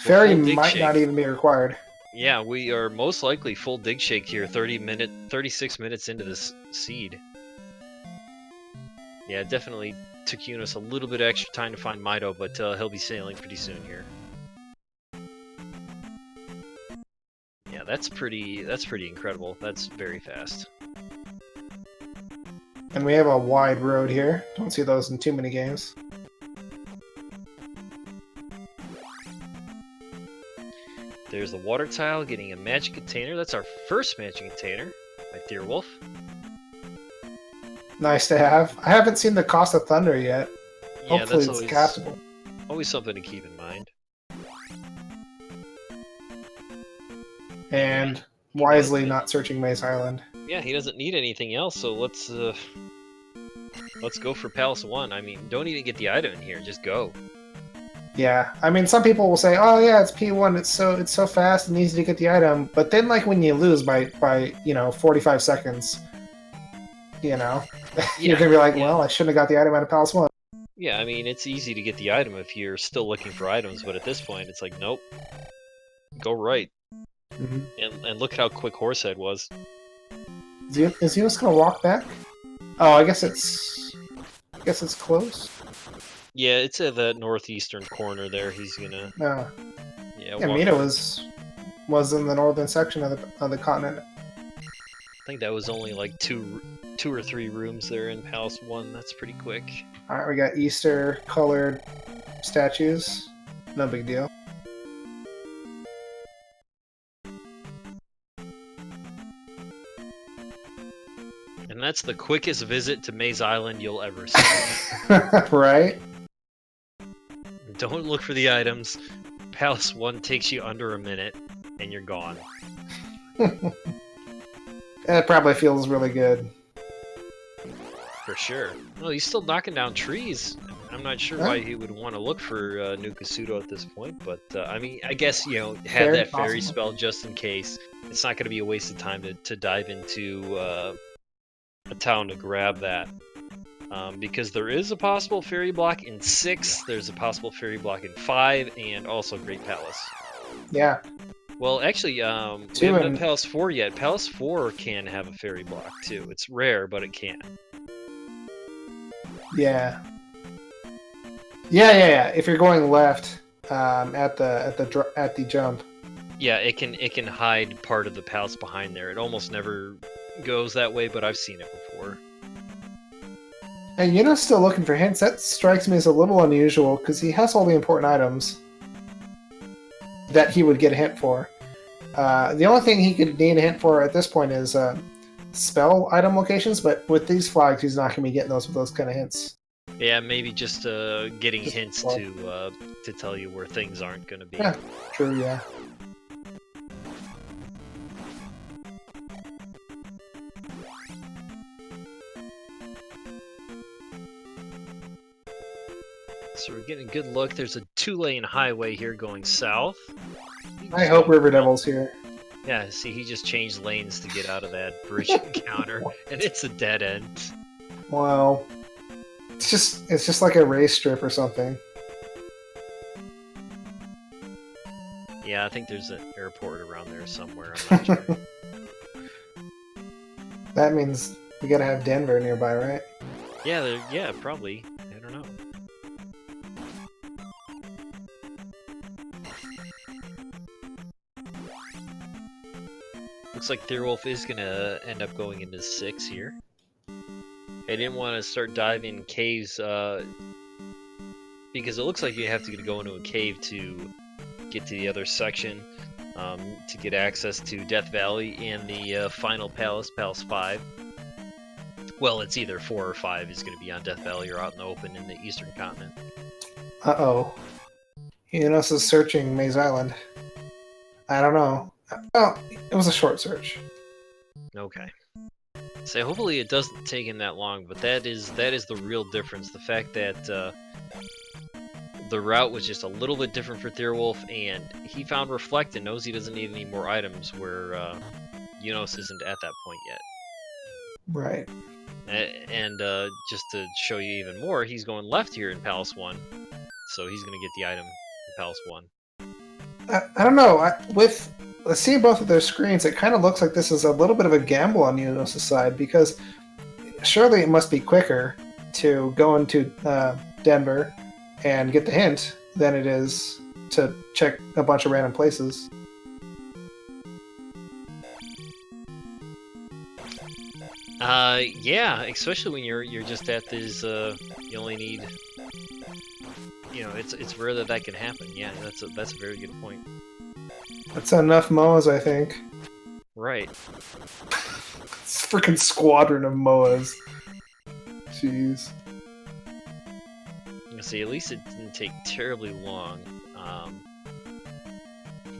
Speaker 2: Fairy
Speaker 3: full dig
Speaker 2: might
Speaker 3: shake.
Speaker 2: not even be required.
Speaker 3: Yeah, we are most likely full dig shake here, 36 minutes into this seed. Yeah, it definitely took Eunos a little bit extra time to find Mido, but he'll be sailing pretty soon here. Yeah, that's pretty incredible. That's very fast.
Speaker 2: And we have a wide road here. Don't see those in too many games.
Speaker 3: There's the water tile getting a magic container. That's our first magic container by Thirwolf.
Speaker 2: Nice to have. I haven't seen the Cost of Thunder yet.
Speaker 3: Yeah,
Speaker 2: Hopefully
Speaker 3: that's
Speaker 2: it's castable.
Speaker 3: always something to keep in mind.
Speaker 2: And wisely not searching Maze Island.
Speaker 3: Yeah, he doesn't need anything else, so let's go for Palace 1. I mean, don't even get the item in here, just go.
Speaker 2: Yeah, I mean, some people will say, "Oh yeah, it's P1. It's so fast and easy to get the item." But then, like when you lose by 45 seconds, you're gonna be like,
Speaker 3: Yeah.
Speaker 2: "Well, I shouldn't have got the item out of Palace 1."
Speaker 3: Yeah, I mean, it's easy to get the item if you're still looking for items, but at this point, it's like, nope. Go right.
Speaker 2: Mm-hmm.
Speaker 3: And look at how quick Horsehead was.
Speaker 2: Is he just gonna walk back? Oh, I guess it's close.
Speaker 3: Yeah, it's at the northeastern corner there. He's gonna...
Speaker 2: No.
Speaker 3: Yeah,
Speaker 2: Yeah,
Speaker 3: walk
Speaker 2: Mina
Speaker 3: over.
Speaker 2: was in the northern section of the continent.
Speaker 3: I think that was only like two or three rooms there in Palace 1. That's pretty quick.
Speaker 2: All right, we got Easter colored statues. No big deal.
Speaker 3: And that's the quickest visit to Maze Island you'll ever see.
Speaker 2: Right?
Speaker 3: Don't look for the items. Palace 1 takes you under a minute, and you're gone.
Speaker 2: It probably feels really good.
Speaker 3: For sure. Well, he's still knocking down trees. I'm not sure why he would want to look for New Kasuto at this point, but I mean, I guess, you know, have that fairy spell just in case. It's not going to be a waste of time to dive into a town to grab that. Because there is a possible fairy block in 6, there's a possible fairy block in 5, and also Great Palace.
Speaker 2: Yeah.
Speaker 3: Well, actually, we haven't done Palace 4 yet. Palace 4 can have a fairy block, too. It's rare, but it can.
Speaker 2: Yeah. Yeah. If you're going left at the jump.
Speaker 3: Yeah, it can hide part of the palace behind there. It almost never goes that way, but I've seen it before.
Speaker 2: And Eunos still looking for hints. That strikes me as a little unusual because he has all the important items that he would get a hint for. The only thing he could need a hint for at this point is spell item locations, but with these flags, he's not going to be getting those with those kind of hints.
Speaker 3: Yeah, maybe just getting hints to tell you where things aren't going to be.
Speaker 2: Yeah, true, yeah.
Speaker 3: So we're getting a good look. There's a 2-lane highway here going south.
Speaker 2: I hope River Devil's here.
Speaker 3: Yeah, see, he just changed lanes to get out of that bridge encounter, and it's a dead end.
Speaker 2: Wow. It's just like a race strip or something.
Speaker 3: Yeah, I think there's an airport around there somewhere. I'm not sure.
Speaker 2: That means we gotta have Denver nearby, right?
Speaker 3: Yeah, probably. I don't know. Looks like Thirwolf is gonna end up going into 6 here. I didn't want to start diving caves because it looks like you have to go into a cave to get to the other section to get access to Death Valley and the final palace, Palace 5. Well, it's either 4 or 5 is going to be on Death Valley or out in the open in the Eastern Continent.
Speaker 2: Uh-oh. Eunos is searching Maze Island. I don't know. Well, it was a short search.
Speaker 3: Okay. So hopefully it doesn't take him that long, but that is the real difference. The fact that the route was just a little bit different for Thirwolf, and he found Reflect and knows he doesn't need any more items, where Eunos isn't at that point yet.
Speaker 2: Right.
Speaker 3: And just to show you even more, he's going left here in Palace 1, so he's going to get the item in Palace 1.
Speaker 2: I don't know. With seeing both of their screens, it kind of looks like this is a little bit of a gamble on Eunos' side, because surely it must be quicker to go into Denver and get the hint than it is to check a bunch of random places.
Speaker 3: Yeah, especially when you're just at this. You only need. You know, it's rare that can happen. Yeah, that's a very good point.
Speaker 2: That's enough MOAs, I think.
Speaker 3: Right.
Speaker 2: It's a freaking squadron of MOAs. Jeez.
Speaker 3: See, at least it didn't take terribly long.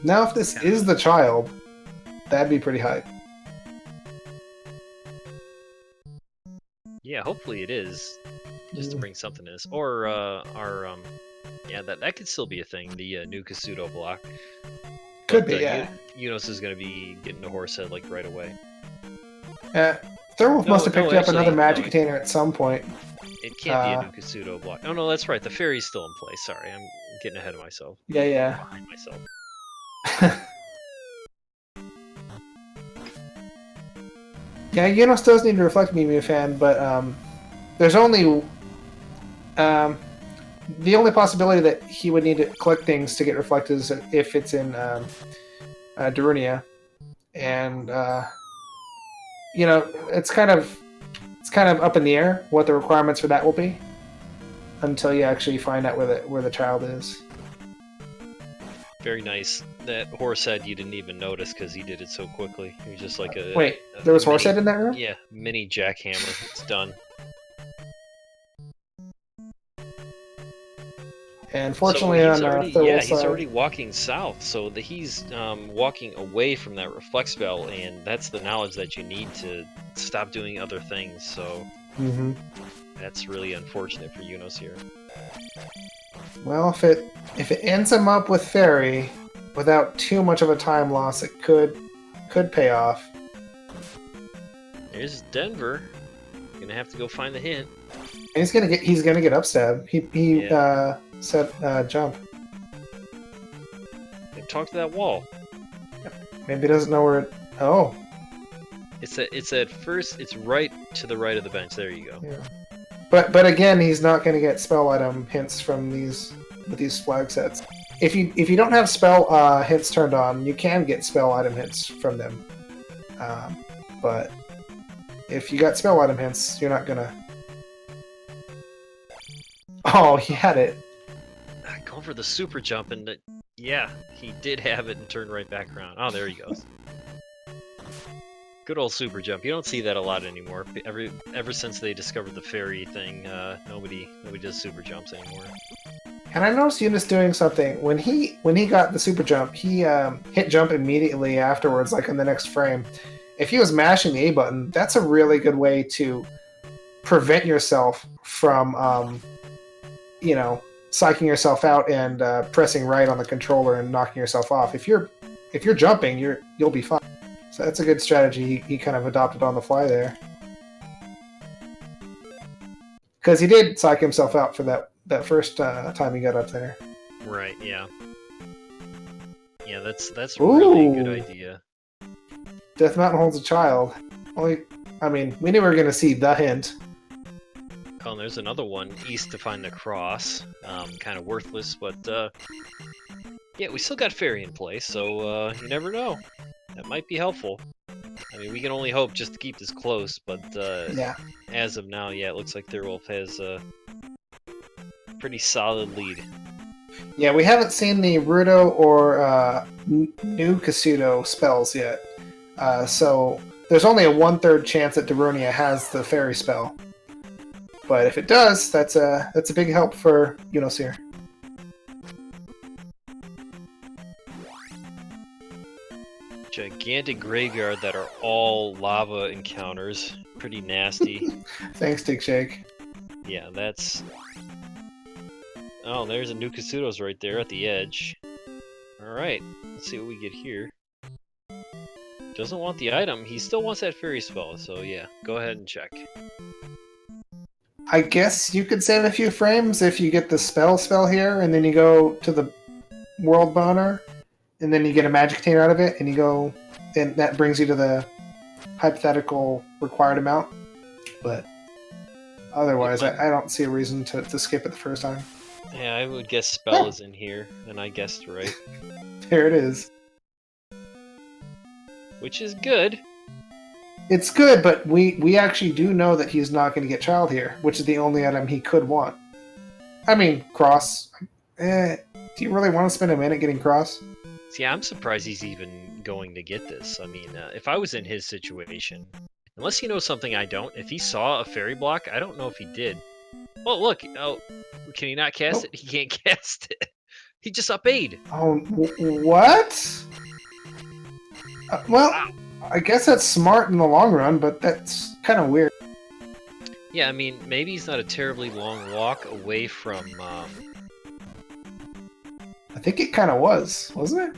Speaker 2: Now, if this is the child, that'd be pretty hype.
Speaker 3: Yeah, hopefully it is. Just to bring something to this. Or yeah, that could still be a thing. The new Kasuto block.
Speaker 2: Could be, yeah.
Speaker 3: Eunos is going to be getting a horse head like right away.
Speaker 2: Thirwolf must have picked up another magic container at some point.
Speaker 3: It can't be a new Kasuto block. Oh no, that's right. The fairy's still in place. Sorry, I'm getting ahead of myself.
Speaker 2: Yeah.
Speaker 3: Behind myself.
Speaker 2: Yeah, Eunos does need to reflect me, fan, but there's only the only possibility that he would need to collect things to get reflected is if it's in Darunia, and you know, it's kind of up in the air what the requirements for that will be until you actually find out where the child is.
Speaker 3: Very nice. That horse head you didn't even notice because he did it so quickly. He was just like a...
Speaker 2: Wait, there was horse head in that room?
Speaker 3: Yeah, mini jackhammer. It's done.
Speaker 2: And
Speaker 3: So
Speaker 2: fortunately
Speaker 3: he's
Speaker 2: on
Speaker 3: already,
Speaker 2: Thirwolf
Speaker 3: he's
Speaker 2: side,
Speaker 3: already walking south, so he's walking away from that reflect spell, and that's the knowledge that you need to stop doing other things. So
Speaker 2: hmm
Speaker 3: that's really unfortunate for Eunos here.
Speaker 2: well, if it ends him up with Fairy without too much of a time loss, it could pay off.
Speaker 3: There's Denver. Gonna have to go find the hint.
Speaker 2: And he's gonna get upstab. He said jump.
Speaker 3: Talk to that wall.
Speaker 2: Maybe he doesn't know where it. Oh.
Speaker 3: It's at first. It's right to the right of the bench. There you go.
Speaker 2: Yeah. But again, he's not going to get spell item hints from these flag sets. If you don't have spell hints turned on, you can get spell item hints from them. But if you got spell item hints, you're not gonna. Oh, he had it.
Speaker 3: Going for the super jump, and yeah, he did have it and turned right back around. Oh, there he goes. Good old super jump. You don't see that a lot anymore. Ever since they discovered the fairy thing, nobody does super jumps anymore.
Speaker 2: And I noticed Eunos doing something when he got the super jump. He hit jump immediately afterwards, like in the next frame. If he was mashing the A button, that's a really good way to prevent yourself from, psyching yourself out and pressing right on the controller and knocking yourself off. If you're jumping, you'll be fine. So that's a good strategy he kind of adopted on the fly there. Because he did psych himself out for that first time he got up there.
Speaker 3: Right. Yeah. Yeah. That's a really good idea.
Speaker 2: Death Mountain holds a child. We knew we were going to see the hint.
Speaker 3: Oh, and there's another one, east to find the cross. Kind of worthless, but yeah, we still got fairy in place, so you never know. That might be helpful. I mean, we can only hope just to keep this close, but
Speaker 2: yeah.
Speaker 3: As of now, yeah, it looks like Thirwolf has a pretty solid lead.
Speaker 2: Yeah, we haven't seen the Rudo or new Kasuto spells yet. So there's only a 1/3 chance that Daronia has the fairy spell. But if it does, that's a big help for Eunos here.
Speaker 3: Gigantic graveyard that are all lava encounters. Pretty nasty.
Speaker 2: Thanks, Dick Shake.
Speaker 3: Yeah, that's... Oh, there's a new Kasuto's right there at the edge. Alright, let's see what we get here. Doesn't want the item, he still wants that fairy spell, so yeah, go ahead and check.
Speaker 2: I guess you could save a few frames if you get the spell here, and then you go to the World Boner, and then you get a Magic Container out of it, and you go, and that brings you to the hypothetical required amount. But otherwise, I don't see a reason to skip it the first time.
Speaker 3: Yeah, I would guess spell is in here, and I guessed right.
Speaker 2: There it is.
Speaker 3: Which is good.
Speaker 2: It's good, but we actually do know that he's not going to get child here, which is the only item he could want. I mean, cross. Do you really want to spend a minute getting cross?
Speaker 3: See, I'm surprised he's even going to get this. I mean, if I was in his situation, unless he knows something I don't, if he saw a fairy block, I don't know if he did. Well, look, oh, can he not cast it? He can't cast it. He just up-A'd.
Speaker 2: Oh, what? Well, wow. I guess that's smart in the long run, but that's kind of weird.
Speaker 3: Yeah, I mean, maybe he's not a terribly long walk away from...
Speaker 2: I think it kind of was, wasn't it?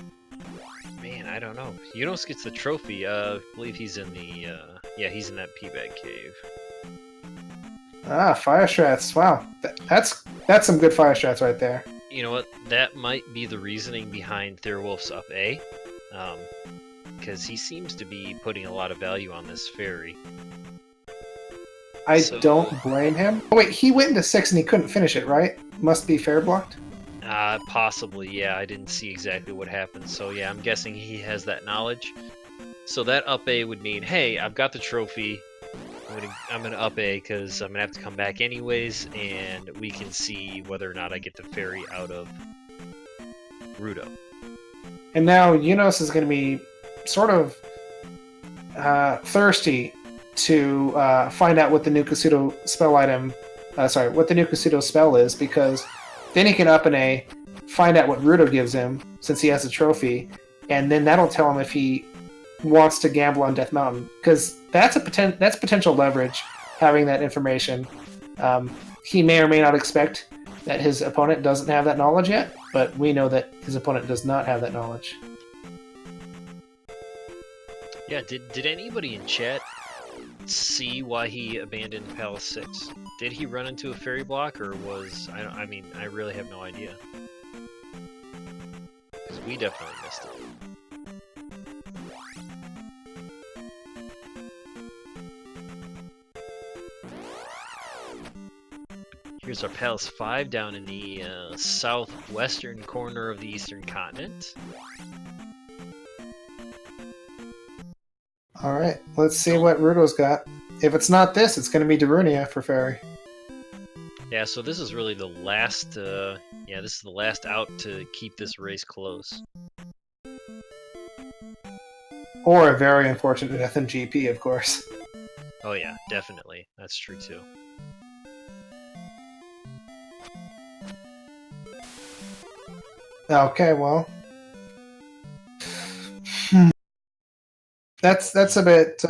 Speaker 3: Man, I don't know. Eunos gets the trophy. I believe he's in the... yeah, he's in that P-Bag Cave.
Speaker 2: Ah, fire strats. Wow. That's some good fire strats right there.
Speaker 3: You know what? That might be the reasoning behind Thirwolf's up A. Because he seems to be putting a lot of value on this fairy.
Speaker 2: I don't blame him. Oh wait, he went into 6 and he couldn't finish it, right? Must be fair blocked?
Speaker 3: Possibly, yeah. I didn't see exactly what happened. So yeah, I'm guessing he has that knowledge. So that up A would mean, hey, I've got the trophy. I'm gonna up A because I'm gonna have to come back anyways, and we can see whether or not I get the fairy out of Rudo.
Speaker 2: And now Eunos is gonna be sort of thirsty to find out what the new Kasuto spell item, what the new Kasuto spell is, because Then he can up an A, find out what Ruto gives him since he has a trophy, and then that'll tell him if he wants to gamble on Death Mountain, because that's potential leverage. Having that information, he may or may not expect that his opponent doesn't have that knowledge yet, but we know that his opponent does not have that knowledge.
Speaker 3: Yeah, did anybody in chat see why he abandoned Palace 6? Did he run into a fairy block, or was... I mean, I really have no idea. Because we definitely missed it. Here's our Palace 5 down in the southwestern corner of the eastern continent.
Speaker 2: Alright, let's see what Ruto's got. If it's not this, it's going to be Darunia for Fairy.
Speaker 3: Yeah, so this is really the last, this is the last out to keep this race close.
Speaker 2: Or a very unfortunate death in GP, of course.
Speaker 3: Oh yeah, definitely. That's true too.
Speaker 2: Okay, well... That's a bit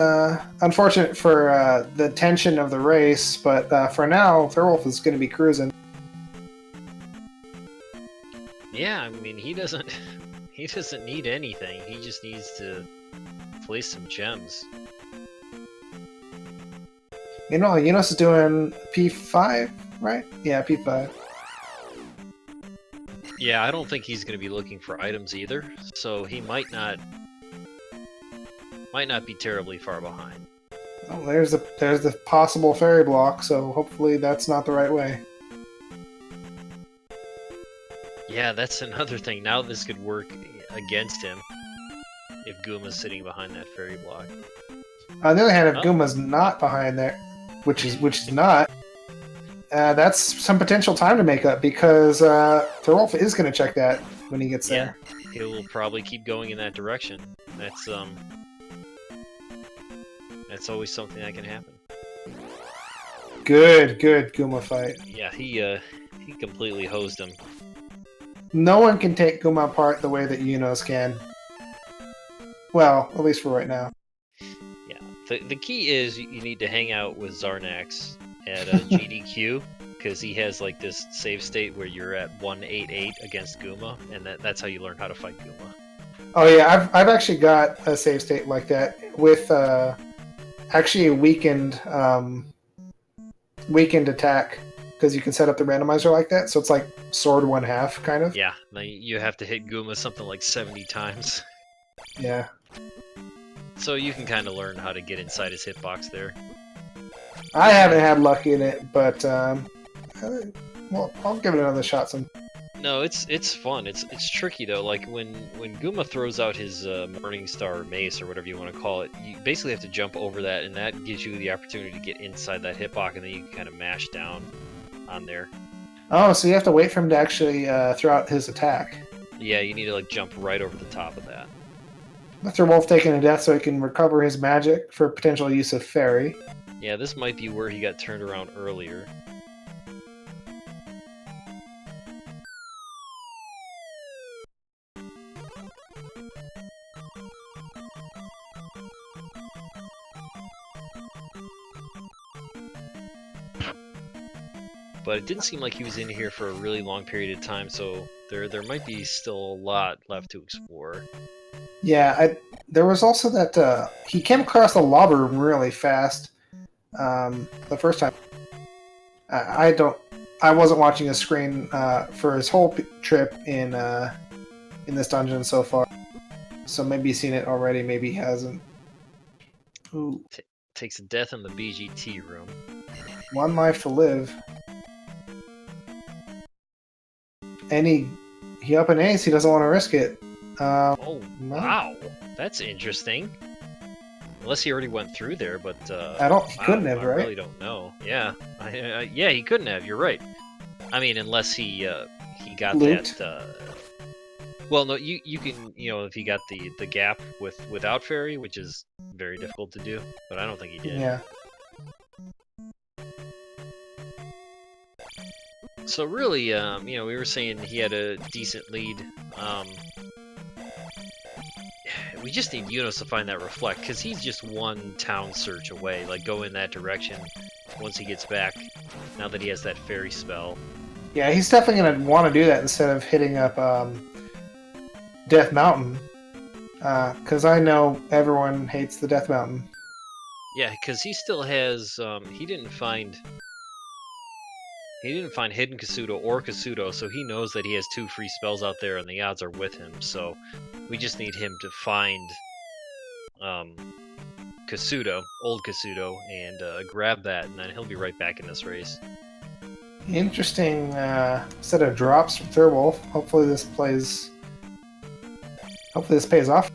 Speaker 2: unfortunate for the tension of the race, but for now, Thirwolf is going to be cruising.
Speaker 3: Yeah, I mean, he doesn't need anything. He just needs to place some gems.
Speaker 2: You know, Eunos is doing P5, right? Yeah, P5.
Speaker 3: Yeah, I don't think he's going to be looking for items either, so he might not be terribly far behind.
Speaker 2: Well, there's the possible fairy block, so hopefully that's not the right way.
Speaker 3: Yeah, that's another thing. Now this could work against him if Guma's sitting behind that fairy block.
Speaker 2: On the other hand, if Guma's not behind there, which is not, that's some potential time to make up, because Thirwolf is going to check that when he gets there.
Speaker 3: Yeah, he will probably keep going in that direction. That's always something that can happen.
Speaker 2: Good Guma fight.
Speaker 3: Yeah, he completely hosed him.
Speaker 2: No one can take Guma apart the way that Eunos can. Well, at least for right now.
Speaker 3: Yeah, the key is you need to hang out with Zarnax at GDQ, because he has like this save state where you're at 188 against Guma, and that's how you learn how to fight Guma.
Speaker 2: Oh yeah, I've actually got a save state like that with actually a weakened attack, because you can set up the randomizer like that, so it's like sword 1/2 kind of.
Speaker 3: Yeah, you have to hit Guma something like 70 times.
Speaker 2: Yeah.
Speaker 3: So you can kind of learn how to get inside his hitbox there.
Speaker 2: I haven't had luck in it, but well, I'll give it another shot some.
Speaker 3: No, it's fun. It's tricky though. Like when Guma throws out his Morning Star Mace, or whatever you want to call it, you basically have to jump over that, and that gives you the opportunity to get inside that hitbox, and then you can kind of mash down on there.
Speaker 2: Oh, so you have to wait for him to actually throw out his attack.
Speaker 3: Yeah, you need to like jump right over the top of that.
Speaker 2: Thirwolf taking a death so he can recover his magic for potential use of Fairy.
Speaker 3: Yeah, this might be where he got turned around earlier. But it didn't seem like he was in here for a really long period of time, so there might be still a lot left to explore.
Speaker 2: Yeah, there was also that he came across the lava room really fast the first time. I wasn't watching his screen for his whole trip in this dungeon so far, so maybe he's seen it already, maybe he hasn't. Ooh.
Speaker 3: Takes a death in the BGT room.
Speaker 2: One life to live. And he up an ace, he doesn't want to risk it.
Speaker 3: Oh,
Speaker 2: no.
Speaker 3: Wow. That's interesting. Unless he already went through there, but...
Speaker 2: he couldn't have, right?
Speaker 3: I really don't know. Yeah. Yeah, he couldn't have, you're right. I mean, unless he got
Speaker 2: Loot.
Speaker 3: that... Well, no, you can, if he got the gap without Fairy, which is very difficult to do, but I don't think he did.
Speaker 2: Yeah.
Speaker 3: So really, you know, we were saying he had a decent lead. We just need Eunos to find that reflect, because he's just one town search away. Like, go in that direction once he gets back, now that he has that fairy spell.
Speaker 2: Yeah, he's definitely going to want to do that instead of hitting up Death Mountain. Because I know everyone hates the Death Mountain.
Speaker 3: Yeah, because he still has, he didn't find Hidden Kasuto or Kasuto, so he knows that he has 2 free spells out there and the odds are with him, so we just need him to find Kasuto, old Kasuto, and grab that, and then he'll be right back in this race.
Speaker 2: Interesting set of drops from Thirwolf. Hopefully this pays off.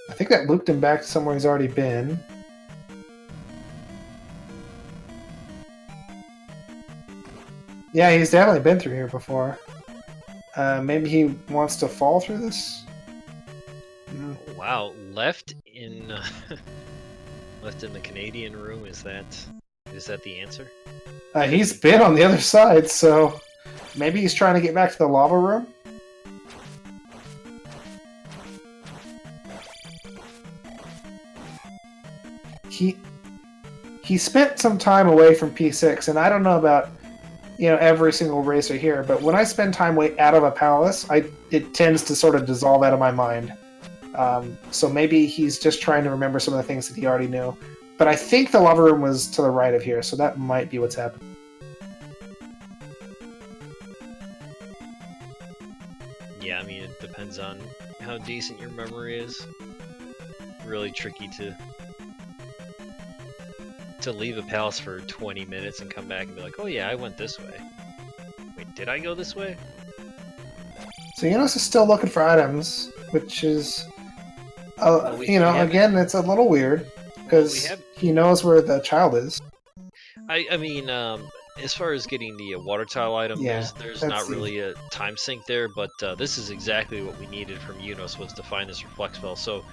Speaker 2: I think that looped him back to somewhere he's already been. Yeah, he's definitely been through here before. Maybe he wants to fall through this?
Speaker 3: Wow, left in the Canadian room, is that the answer?
Speaker 2: He's been on the other side, so maybe he's trying to get back to the lava room? He spent some time away from P6, and I don't know about every single racer here, but when I spend time way out of a palace, it tends to sort of dissolve out of my mind. So maybe he's just trying to remember some of the things that he already knew. But I think the lava room was to the right of here, so that might be what's happening.
Speaker 3: Yeah, I mean, it depends on how decent your memory is. Really tricky to leave a palace for 20 minutes and come back and be like, oh yeah, I went this way. Wait, did I go this way?
Speaker 2: So Eunos is still looking for items, which is, again, it's a little weird, because he knows where the child is.
Speaker 3: I mean, as far as getting the water tile item, there's not really a time sink there, but this is exactly what we needed from Eunos, was to find this reflect spell. So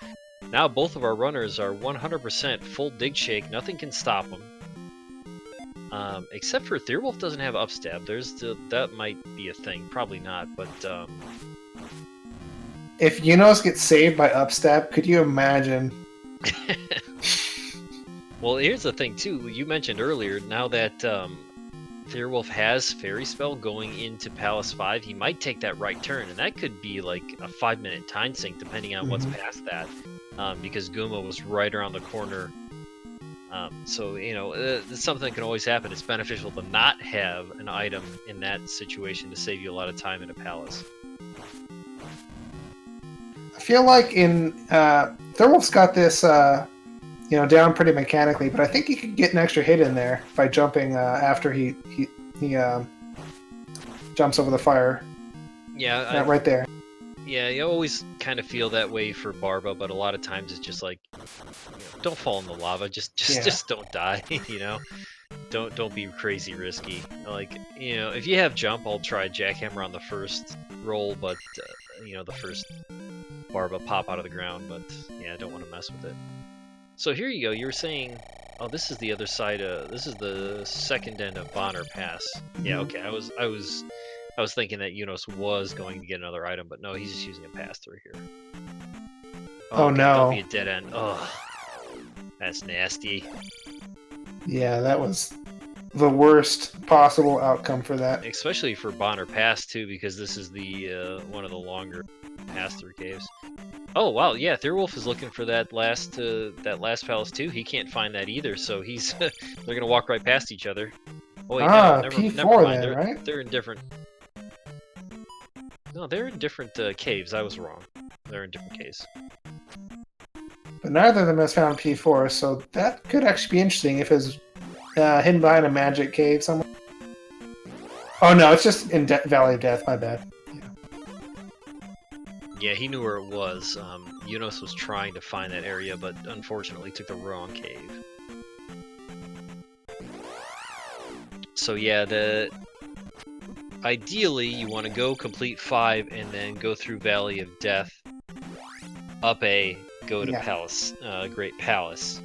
Speaker 3: now both of our runners are 100% full dig shake. Nothing can stop them. Except for Thirwolf doesn't have upstab. That might be a thing. Probably not, but...
Speaker 2: If Eunos gets saved by upstab, could you imagine?
Speaker 3: Well, here's the thing, too. You mentioned earlier, now that Thirwolf has Fairy Spell going into Palace 5, he might take that right turn, and that could be like a 5-minute time sink, depending on what's past that. Because Guma was right around the corner. So, it's something that can always happen. It's beneficial to not have an item in that situation to save you a lot of time in a palace.
Speaker 2: I feel like Thirwolf's got this, down pretty mechanically, but I think he could get an extra hit in there by jumping after he jumps over the fire.
Speaker 3: Yeah,
Speaker 2: right there.
Speaker 3: Yeah, you always kind of feel that way for Barba, but a lot of times it's just like, don't fall in the lava, just don't die, Don't be crazy risky. Like, if you have jump, I'll try jackhammer on the first roll, but the first Barba pop out of the ground, but yeah, I don't want to mess with it. So here you go. You were saying, oh, this is the other side. This is the second end of Bonner Pass. Yeah, okay. I was thinking that Eunos was going to get another item, but no, he's just using a pass through here.
Speaker 2: Oh
Speaker 3: okay,
Speaker 2: no!
Speaker 3: Don't be a dead end. Oh, that's nasty.
Speaker 2: Yeah, that was the worst possible outcome for that.
Speaker 3: Especially for Bonner Pass too, because this is the one of the longer pass-through caves. Oh wow, yeah, Thirwolf is looking for that last palace too. He can't find that either, so he's they're gonna walk right past each other. Oh wait, never mind.
Speaker 2: Then, right?
Speaker 3: They're in different. No, they're in different caves. I was wrong. They're in different caves.
Speaker 2: But neither of them has found P4, so that could actually be interesting if it's hidden behind a magic cave somewhere. Oh no, it's just in Valley of Death. My bad.
Speaker 3: Yeah, he knew where it was. Eunos was trying to find that area, but unfortunately took the wrong cave. So yeah, ideally you want to go complete 5 and then go through Valley of Death, go to Palace, Great Palace.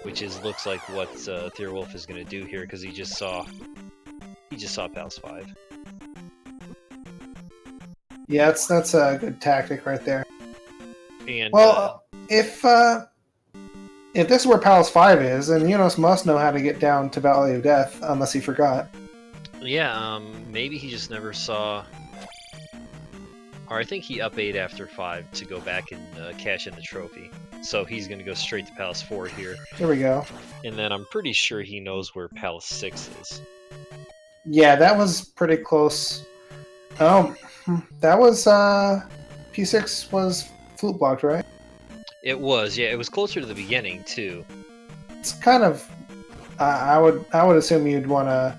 Speaker 3: which looks like what Thirwolf is going to do here because he just saw Palace 5.
Speaker 2: Yeah, that's a good tactic right there.
Speaker 3: And
Speaker 2: well, if this is where Palace 5 is, then Eunos must know how to get down to Valley of Death, unless he forgot.
Speaker 3: yeah, maybe he just never saw. Or I think he up 8 after 5 to go back and cash in the trophy. So he's going to go straight to Palace 4 here.
Speaker 2: Here we go.
Speaker 3: And then I'm pretty sure he knows where Palace 6 is.
Speaker 2: Yeah, that was pretty close. Oh, that was P6 was flute blocked, right?
Speaker 3: It was, yeah. It was closer to the beginning too.
Speaker 2: It's kind of. I would assume you'd want to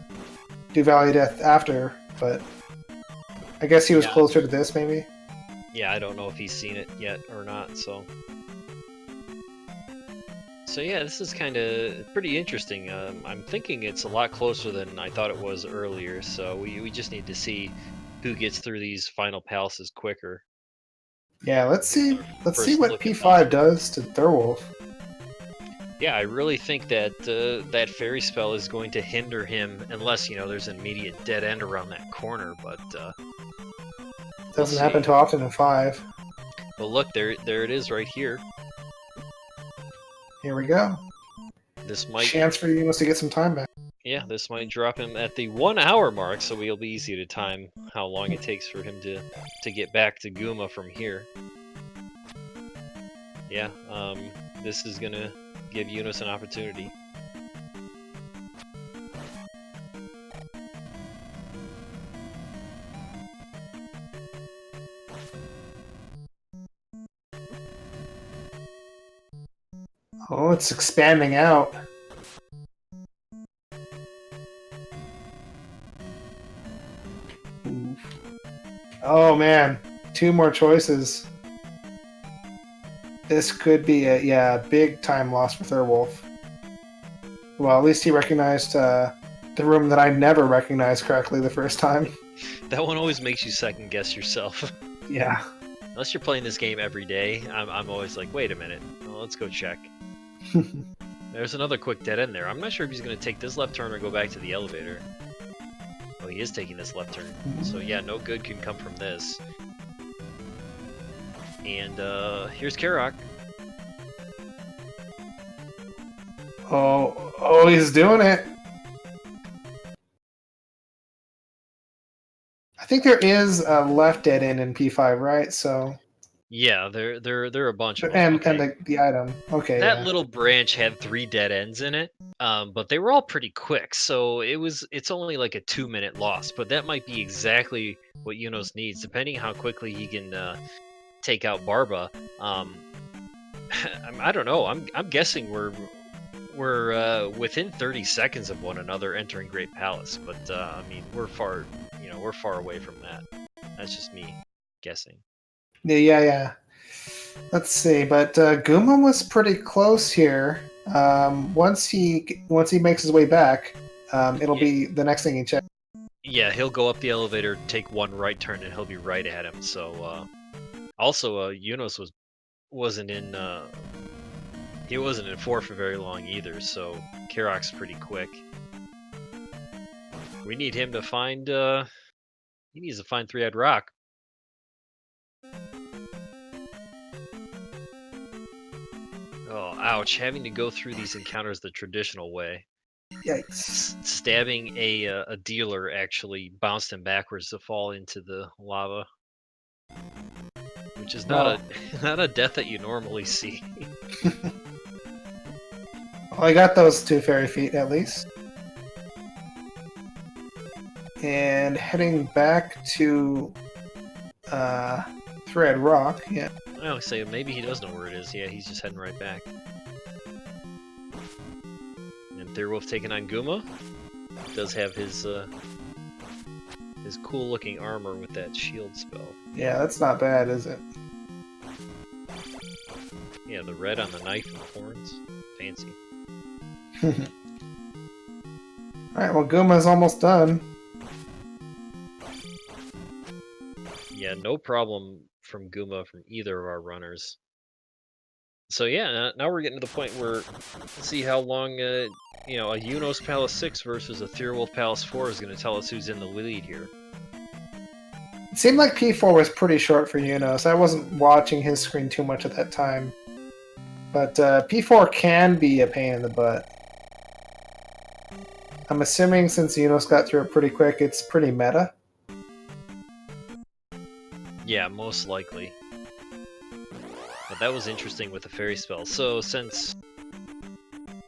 Speaker 2: do Valley of Death after, but I guess he was closer to this, maybe.
Speaker 3: Yeah, I don't know if he's seen it yet or not. So yeah, this is kind of pretty interesting. I'm thinking it's a lot closer than I thought it was earlier. So we just need to see who gets through these final palaces quicker.
Speaker 2: Yeah, let's see what P5 does to Thirwolf.
Speaker 3: Yeah, I really think that that fairy spell is going to hinder him, unless there's an immediate dead end around that corner. But
Speaker 2: doesn't happen too often in 5.
Speaker 3: But look, there it is right here.
Speaker 2: Here we go.
Speaker 3: This might
Speaker 2: chance for Eunos to get some time back.
Speaker 3: Yeah, this might drop him at the 1 hour mark, so it'll be easy to time how long it takes for him to get back to Guma from here. Yeah, this is gonna give Eunos an opportunity.
Speaker 2: Oh, it's expanding out. Oh man, 2 more choices. This could be a big time loss for Thirwolf. Well, at least he recognized the room that I never recognized correctly the first time.
Speaker 3: That one always makes you second guess yourself.
Speaker 2: Yeah.
Speaker 3: Unless you're playing this game every day, I'm always like, wait a minute, well, let's go check. There's another quick dead end there. I'm not sure if he's going to take this left turn or go back to the elevator. Oh, he is taking this left turn. So yeah, no good can come from this. And here's Karok.
Speaker 2: Oh, he's doing it. I think there is a left dead end in P5, right? So.
Speaker 3: Yeah, there are a bunch of them.
Speaker 2: And the item. Okay.
Speaker 3: That little branch had 3 dead ends in it, but they were all pretty quick. So it's only like a 2-minute loss, but that might be exactly what Eunos needs, depending how quickly he can take out Barba. I don't know. I'm guessing we're within 30 seconds of one another entering Great Palace, but I mean we're far away from that. That's just me guessing.
Speaker 2: Yeah. Let's see, but Guma was pretty close here. Once he makes his way back, it'll be the next thing he checks.
Speaker 3: Yeah, he'll go up the elevator, take 1 right turn, and he'll be right at him. So also Eunos wasn't in 4 for very long either. So Karok's pretty quick. We need him to find. He needs to find 3-eyed rock. Oh, ouch! Having to go through these encounters the traditional way.
Speaker 2: Yikes!
Speaker 3: Stabbing a dealer actually bounced him backwards to fall into the lava, which is not a death that you normally see.
Speaker 2: Well, I got those 2 fairy feet at least. And heading back to Thread Rock, yeah.
Speaker 3: I would say maybe he does know where it is. Yeah, he's just heading right back. And Thirwolf taking on Guma. Does have his cool looking armor with that shield spell.
Speaker 2: Yeah, that's not bad, is it?
Speaker 3: Yeah, the red on the knife and the horns. Fancy.
Speaker 2: Alright, well Guma's almost done.
Speaker 3: Yeah, no problem from Guma from either of our runners. So yeah, now we're getting to the point where let's see how long a Eunos Palace 6 versus a Thirwolf Palace 4 is going to tell us who's in the lead here.
Speaker 2: It seemed like P4 was pretty short for Eunos. I wasn't watching his screen too much at that time. But P4 can be a pain in the butt. I'm assuming since Eunos got through it pretty quick, it's pretty meta.
Speaker 3: Yeah, most likely. But that was interesting with the fairy spell. So since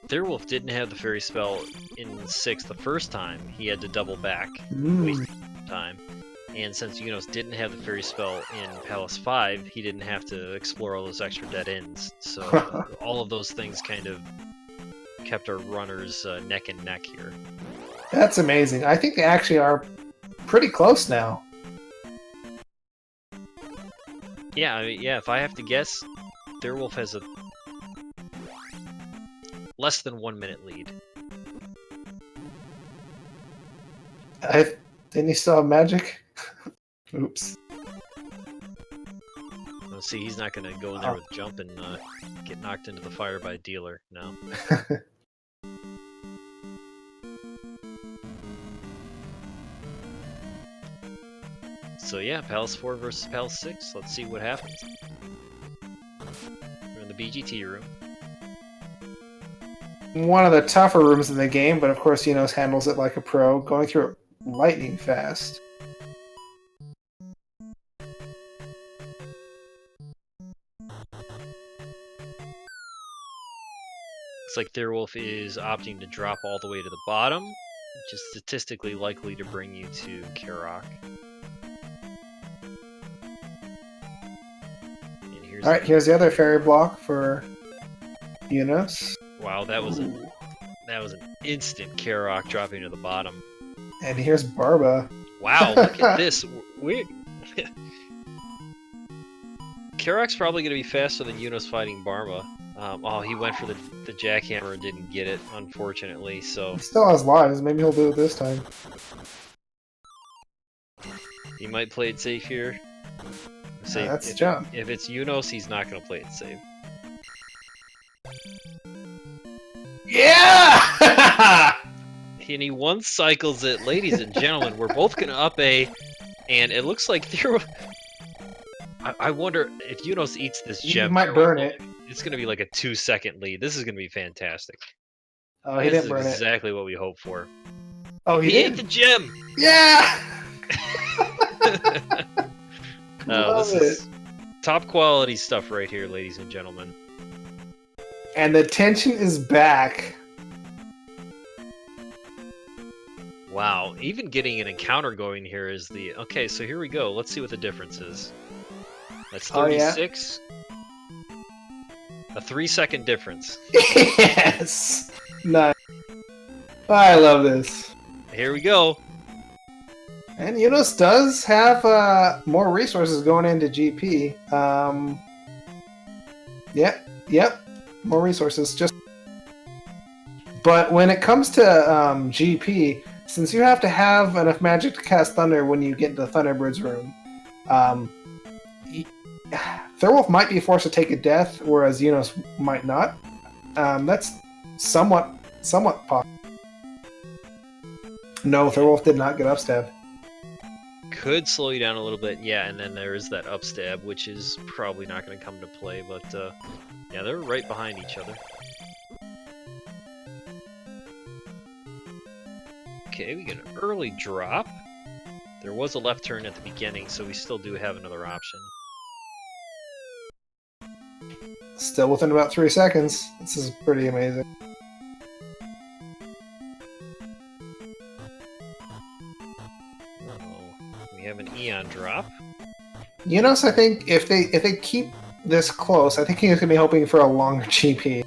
Speaker 3: Thirwolf didn't have the fairy spell in 6 the first time, he had to double back, waste time. And since Eunos didn't have the fairy spell in Palace 5, he didn't have to explore all those extra dead ends. So all of those things kind of kept our runners neck and neck here.
Speaker 2: That's amazing. I think they actually are pretty close now.
Speaker 3: Yeah, if I have to guess, Thirwolf has a less than 1 minute lead.
Speaker 2: Didn't he still have magic? Oops.
Speaker 3: Let's see, he's not going to go in there with jump and get knocked into the fire by a dealer. No. So yeah, Palace 4 versus Palace 6. Let's see what happens. We're in the BGT room.
Speaker 2: One of the tougher rooms in the game, but of course Eunos handles it like a pro, going through it lightning fast.
Speaker 3: Looks like Thirwolf is opting to drop all the way to the bottom, which is statistically likely to bring you to Karok.
Speaker 2: Alright, here's the other fairy block for Eunos.
Speaker 3: Wow, that was an instant Karok dropping to the bottom.
Speaker 2: And here's Barba.
Speaker 3: Wow, look at this. Karok's probably going to be faster than Eunos fighting Barba. Oh, he went for the jackhammer and didn't get it, unfortunately. So
Speaker 2: he still has lives. Maybe he'll do it this time.
Speaker 3: He might play it safe here.
Speaker 2: That's the jump.
Speaker 3: If it's Eunos, he's not going to play it safe.
Speaker 2: Yeah!
Speaker 3: And he one cycles it. Ladies and gentlemen, we're both going to up A, and it looks like I wonder if Eunos eats this gem.
Speaker 2: He might burn it.
Speaker 3: It's going to be like a 2-second lead. This is going to be fantastic.
Speaker 2: Oh, he didn't burn it.
Speaker 3: This is exactly what we hoped for.
Speaker 2: Oh, he
Speaker 3: ate the gem!
Speaker 2: Yeah!
Speaker 3: This is top quality stuff right here, ladies and gentlemen.
Speaker 2: And the tension is back.
Speaker 3: Wow, even getting an encounter going here is okay, so here we go. Let's see what the difference is. That's 36. Oh, yeah? A 3-second difference.
Speaker 2: Yes! Nice. I love this.
Speaker 3: Here we go.
Speaker 2: And Eunos does have more resources going into GP. Yep, more resources. But when it comes to GP, since you have to have enough magic to cast Thunder when you get into the Thunderbird's room, Thirwolf might be forced to take a death, whereas Eunos might not. That's somewhat possible. No, Thirwolf did not get upstabbed.
Speaker 3: Could slow you down a little bit, yeah, and then there is that upstab, which is probably not going to come to play, but yeah, they're right behind each other. Okay, we get an early drop. There was a left turn at the beginning, so we still do have another option.
Speaker 2: Still within about 3 seconds. This is pretty amazing.
Speaker 3: We have an Eon drop.
Speaker 2: Eunos, I think if they keep this close, I think he's gonna be hoping for a longer GP.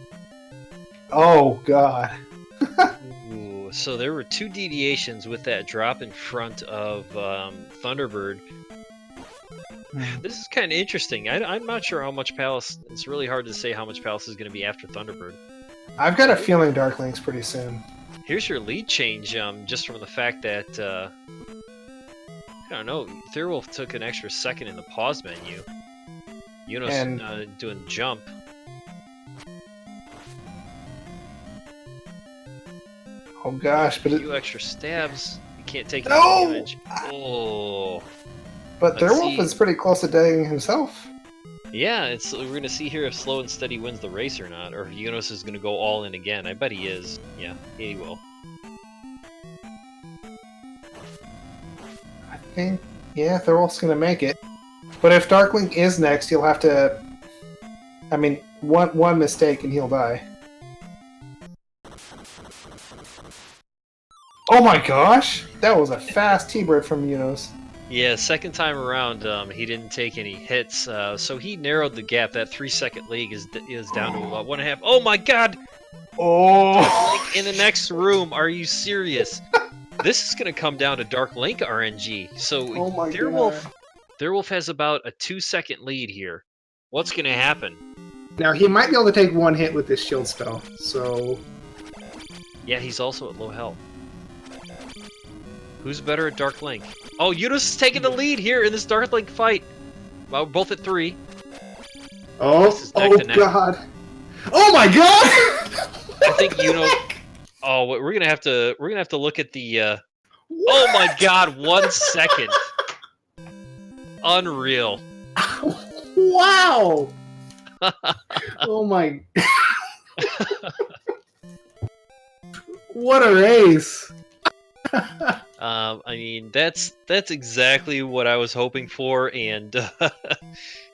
Speaker 2: Oh god.
Speaker 3: Ooh, so there were 2 deviations with that drop in front of Thunderbird. This is kind of interesting. I'm not sure how much Palace. It's really hard to say how much Palace is going to be after Thunderbird.
Speaker 2: I've got a feeling Dark Link's pretty soon.
Speaker 3: Here's your lead change, just from the fact that I don't know. Thirwolf took an extra second in the pause menu. Eunos doing jump.
Speaker 2: Oh gosh, but
Speaker 3: a few extra stabs. You can't take any
Speaker 2: No!
Speaker 3: damage. Oh.
Speaker 2: but
Speaker 3: Let's
Speaker 2: Thirwolf
Speaker 3: see.
Speaker 2: is pretty close to dying himself.
Speaker 3: Yeah, we're gonna see here if Slow and Steady wins the race or not, or if Eunos is gonna go all in again. I bet he is. Yeah, he will.
Speaker 2: I think, yeah, Thirwolf's gonna make it. But if Darklink is next, he'll have to. I mean, one mistake and he'll die. Oh my gosh! That was a fast T-bird from Eunos.
Speaker 3: Yeah, second time around, he didn't take any hits, so he narrowed the gap. That 3-second lead is down to about 1.5. Oh my God!
Speaker 2: Oh!
Speaker 3: Like in the next room, are you serious? This is gonna come down to Dark Link RNG. So
Speaker 2: Oh my
Speaker 3: Thirwolf has about a 2-second lead here. What's gonna happen?
Speaker 2: Now he might be able to take one hit with this shield spell, so...
Speaker 3: Yeah, he's also at low health. Who's better at Dark Link? Oh, Eunos is taking the lead here in this Dark Link fight. Well, we're both at 3.
Speaker 2: Oh,
Speaker 3: This is neck to neck.
Speaker 2: God! Oh my God!
Speaker 3: I think Eunos. Oh, we're gonna have to look at the. Oh my God! 1 second. Unreal.
Speaker 2: Wow! Oh my! What a race!
Speaker 3: I mean, that's exactly what I was hoping for, and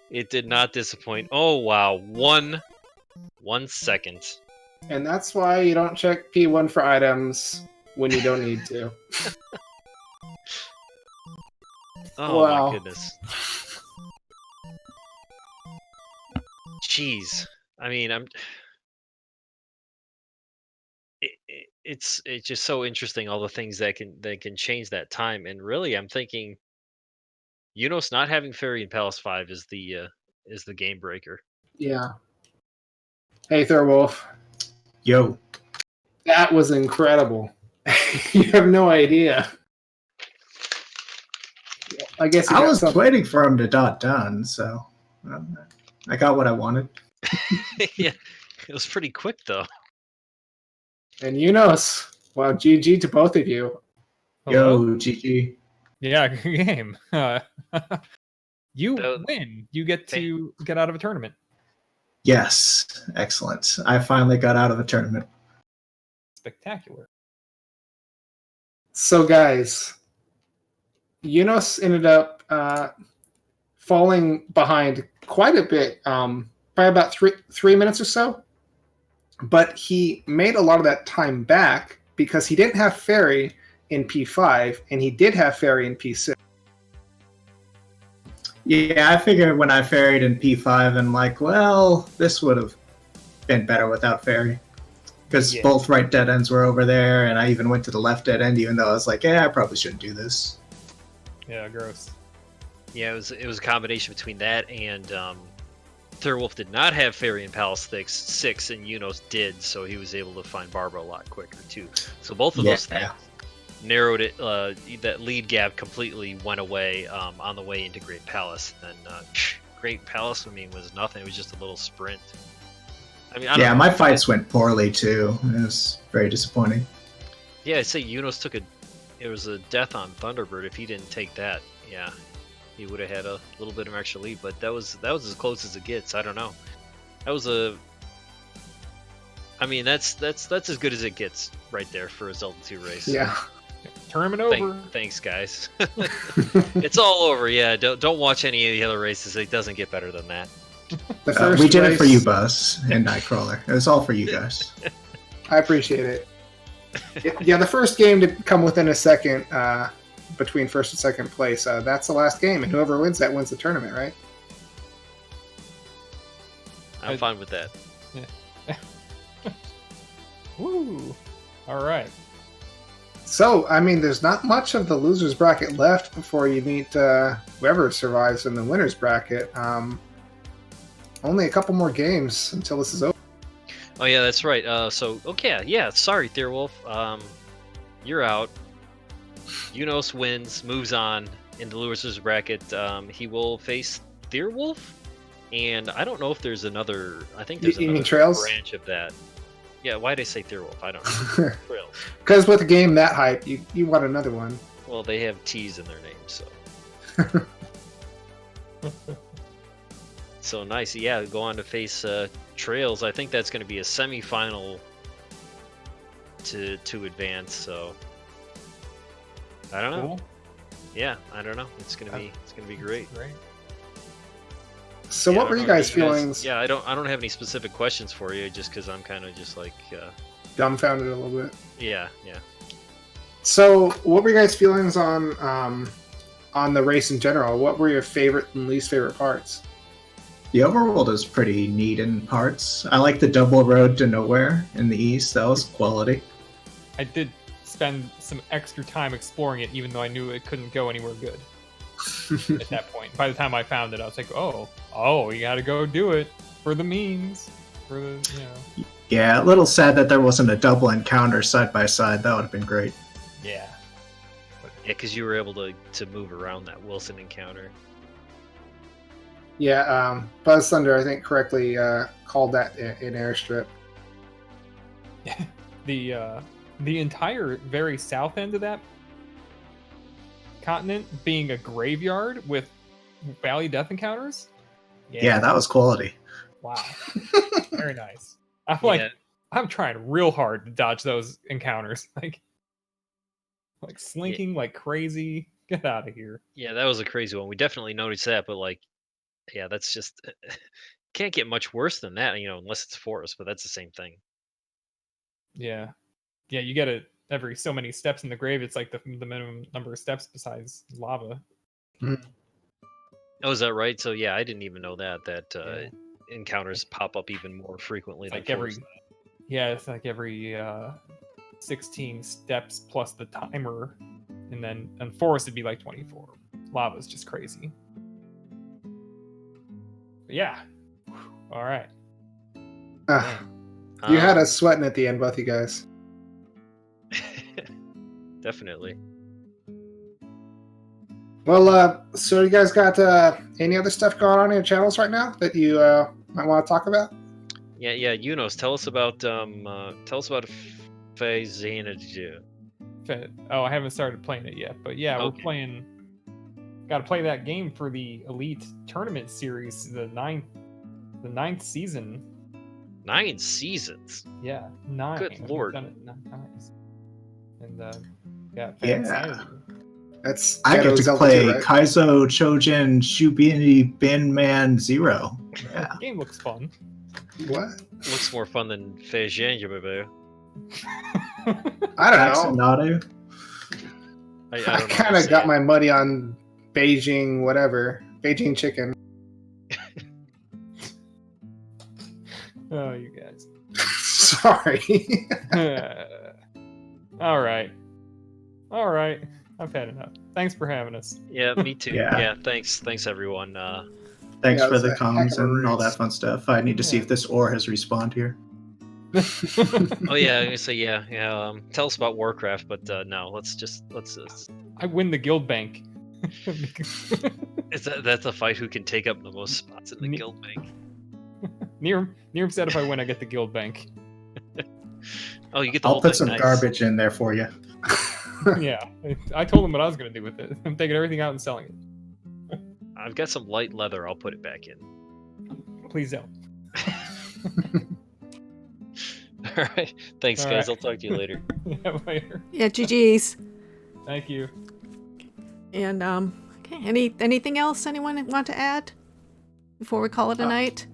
Speaker 3: it did not disappoint. Oh wow, 1 second.
Speaker 2: And that's why you don't check P1 for items when you don't need to.
Speaker 3: Oh
Speaker 2: Wow.
Speaker 3: my goodness. Jeez. I mean, it's just so interesting, all the things that can change that time. And really, I'm thinking Eunos not having Fairy in Palace 5 is the game breaker.
Speaker 2: Yeah. Hey, Thirwolf.
Speaker 4: Yo.
Speaker 2: That was incredible. You have no idea. I guess you
Speaker 4: I
Speaker 2: got
Speaker 4: was
Speaker 2: something.
Speaker 4: waiting for him to dot done, so I got what I wanted.
Speaker 3: Yeah, it was pretty quick though.
Speaker 2: And Eunos. Wow, GG to both of you.
Speaker 4: Yo, GG.
Speaker 5: Yeah, good game. You
Speaker 3: That-
Speaker 5: win. You get to get out of a tournament.
Speaker 4: Yes, excellent. I finally got out of a tournament.
Speaker 5: Spectacular.
Speaker 2: So, guys, Eunos ended up falling behind quite a bit, by about three minutes or so. But he made a lot of that time back because he didn't have Fairy in P5, and he did have Fairy in P6.
Speaker 4: Yeah, I figured when I ferried in P5, I'm like, well, this would have been better without Fairy. Because both right dead ends were over there, and I even went to the left dead end, even though I was like, yeah, I probably shouldn't do this.
Speaker 5: Yeah, gross.
Speaker 3: Yeah, it was a combination between that and Thirwolf did not have Fairy in Palace 6, and Eunos did, so he was able to find Barbara a lot quicker too. So both of those things narrowed it. That lead gap completely went away on the way into Great Palace. And Great Palace, I mean, was nothing. It was just a little sprint. I mean, I don't know.
Speaker 4: My fights went poorly too. It was very disappointing.
Speaker 3: Yeah, I'd say Eunos took it was a death on Thunderbird. If he didn't take that, yeah, he would have had a little bit of extra lead. But that was as close as it gets. I don't know. That was I mean, that's as good as it gets right there for a Zelda 2 race.
Speaker 2: Yeah.
Speaker 5: Tournament over.
Speaker 3: Thanks, guys. It's all over. Yeah, don't watch any of the other races. It doesn't get better than that.
Speaker 2: The first
Speaker 4: we did
Speaker 2: race,
Speaker 4: it for you, Buzz, and Nightcrawler. It was all for you guys.
Speaker 2: I appreciate it. Yeah, the first game to come within a second between first and second place, that's the last game, and whoever wins that wins the tournament, right?
Speaker 3: I'm fine with that.
Speaker 5: Woo! All right.
Speaker 2: So, I mean, there's not much of the loser's bracket left before you meet whoever survives in the winner's bracket. Only a couple more games until this is over.
Speaker 3: Oh yeah, that's right. So okay, yeah. Sorry, Thirwolf. You're out. Eunos wins, moves on in the loser's bracket. He will face Thirwolf, and I don't know if there's another. I think there's
Speaker 2: You mean
Speaker 3: another
Speaker 2: Trails?
Speaker 3: branch of that. Yeah, why did I say Thirwolf? I don't know. Trails.
Speaker 2: Because with a game that hype, you want another one.
Speaker 3: Well, they have T's in their name, so. So nice. Yeah, go on to face Trails. I think that's going to be a semi-final to advance. So I don't know.
Speaker 5: Cool.
Speaker 3: Yeah, I don't know. It's gonna be great.
Speaker 5: Great.
Speaker 2: So
Speaker 3: Yeah, I
Speaker 2: what were
Speaker 3: don't
Speaker 2: you
Speaker 3: know,
Speaker 2: guys' feelings?
Speaker 3: Yeah, I don't have any specific questions for you, just because I'm kind of just like.
Speaker 2: Dumbfounded a little bit.
Speaker 3: Yeah.
Speaker 2: So what were your guys' feelings on the race in general? What were your favorite and least favorite parts?
Speaker 4: The overworld is pretty neat in parts. I like the double road to nowhere in the east. That was quality.
Speaker 5: I did spend some extra time exploring it, even though I knew it couldn't go anywhere good at that point. By the time I found it, I was like, oh, you gotta go do it for the memes, for the,
Speaker 4: Yeah, a little sad that there wasn't a double encounter side by side. That would have been great.
Speaker 5: Yeah.
Speaker 3: Yeah, because you were able to move around that Wilson encounter.
Speaker 2: Yeah, Buzz Thunder, I think, correctly called that an airstrip.
Speaker 5: The entire very south end of that continent being a graveyard with Valley Death encounters.
Speaker 4: Yeah, that was quality.
Speaker 5: Wow. Very nice.
Speaker 3: Yeah.
Speaker 5: I'm trying real hard to dodge those encounters. Like slinking like crazy. Get out of here.
Speaker 3: Yeah, that was a crazy one. We definitely noticed that, but like, yeah, that's just can't get much worse than that, unless it's forest. But that's the same thing.
Speaker 5: Yeah. Yeah, you get it every so many steps in the grave. It's like the minimum number of steps besides lava.
Speaker 3: Oh, is that right? So yeah, I didn't even know that encounters pop up even more frequently.
Speaker 5: It's
Speaker 3: Than
Speaker 5: like every
Speaker 3: forest.
Speaker 5: it's like every 16 steps plus the timer, and then on forest it'd be like 24. Lava's just crazy. But yeah. All right.
Speaker 2: You had us sweating at the end, both you guys.
Speaker 3: Definitely.
Speaker 2: Well, so you guys got any other stuff going on in your channels right now that you might want to talk about?
Speaker 3: Yeah. Eunos, tell us about Phazanage.
Speaker 5: Oh, I haven't started playing it yet, but yeah,
Speaker 3: Okay.
Speaker 5: we're playing. Got to play that game for the Elite Tournament Series, the ninth season.
Speaker 3: 9 seasons.
Speaker 5: Yeah, 9.
Speaker 3: Good
Speaker 5: We've
Speaker 3: lord.
Speaker 5: done it 9 times. And yeah,
Speaker 4: Yeah.
Speaker 2: That's
Speaker 4: I get to
Speaker 2: Zelda
Speaker 4: play
Speaker 2: 2, right?
Speaker 4: Kaizo Chojin Shubini Bin Man Zero. Yeah.
Speaker 5: The game looks fun.
Speaker 2: What?
Speaker 3: Looks more fun than Phazanage.
Speaker 2: I don't know.
Speaker 4: Nadu.
Speaker 3: I
Speaker 2: I
Speaker 3: don't know
Speaker 2: kind
Speaker 3: how to
Speaker 2: of
Speaker 3: say
Speaker 2: got
Speaker 3: it.
Speaker 2: my money on Beijing, whatever. Beijing chicken.
Speaker 5: Oh, you guys.
Speaker 2: Sorry.
Speaker 5: All right. I've had enough. Thanks for having us.
Speaker 3: Yeah, me too.
Speaker 4: Yeah.
Speaker 3: Yeah, thanks everyone.
Speaker 4: Thanks
Speaker 2: Yeah,
Speaker 4: for
Speaker 2: it's
Speaker 4: the
Speaker 2: a heck of
Speaker 4: comms
Speaker 2: a
Speaker 4: and all
Speaker 2: race.
Speaker 4: that fun stuff. I need to see if this ore has respawned here.
Speaker 3: Oh yeah, I'm gonna say yeah. Tell us about Warcraft, but no, let's.
Speaker 5: I win the guild bank.
Speaker 3: That's a fight who can take up the most spots in the
Speaker 5: Ne-
Speaker 3: guild bank.
Speaker 5: Niram said if I win, I get the guild bank.
Speaker 3: Oh, you get the
Speaker 4: I'll
Speaker 3: whole
Speaker 4: put
Speaker 3: thing.
Speaker 4: some
Speaker 3: Nice.
Speaker 4: garbage in there for you.
Speaker 5: Yeah, I told him what I was going to do with it. I'm taking everything out and selling it.
Speaker 3: I've got some light leather. I'll put it back in.
Speaker 5: Please don't.
Speaker 3: All right. Thanks,
Speaker 5: All
Speaker 3: guys.
Speaker 5: right.
Speaker 3: I'll talk to you later.
Speaker 5: Yeah, later.
Speaker 1: Yeah, GG's.
Speaker 5: Thank you.
Speaker 1: And okay, anything else anyone want to add before we call it a night?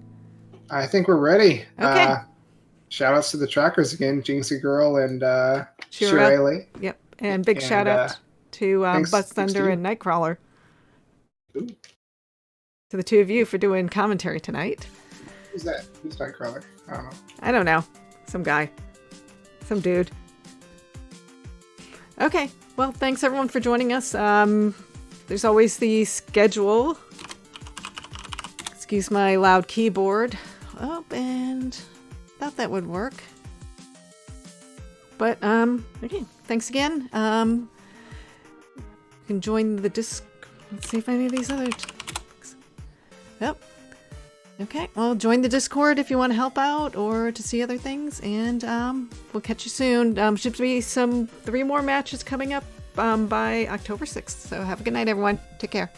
Speaker 2: I think we're ready.
Speaker 1: Okay.
Speaker 2: Shout outs to the trackers again, Jinxie Girl and
Speaker 1: Shira.
Speaker 2: Shirley.
Speaker 1: Yep, and big
Speaker 2: And,
Speaker 1: shout out to
Speaker 2: thanks
Speaker 1: Buzz
Speaker 2: to
Speaker 1: Thunder
Speaker 2: you.
Speaker 1: and Nightcrawler.
Speaker 2: Ooh.
Speaker 1: To the two of you for doing commentary tonight.
Speaker 2: Who's that? Who's Nightcrawler? I don't know.
Speaker 1: I don't know. Some guy. Some dude. Okay. Well, thanks everyone for joining us. There's always the schedule. Excuse my loud keyboard. Oh, and thought that would work. But, okay. Thanks again. You can join the disc. Let's see if any of these other... Yep. Okay, well, join the Discord if you want to help out or to see other things, and we'll catch you soon. Should be 3 more matches coming up by October 6th. So have a good night, everyone. Take care.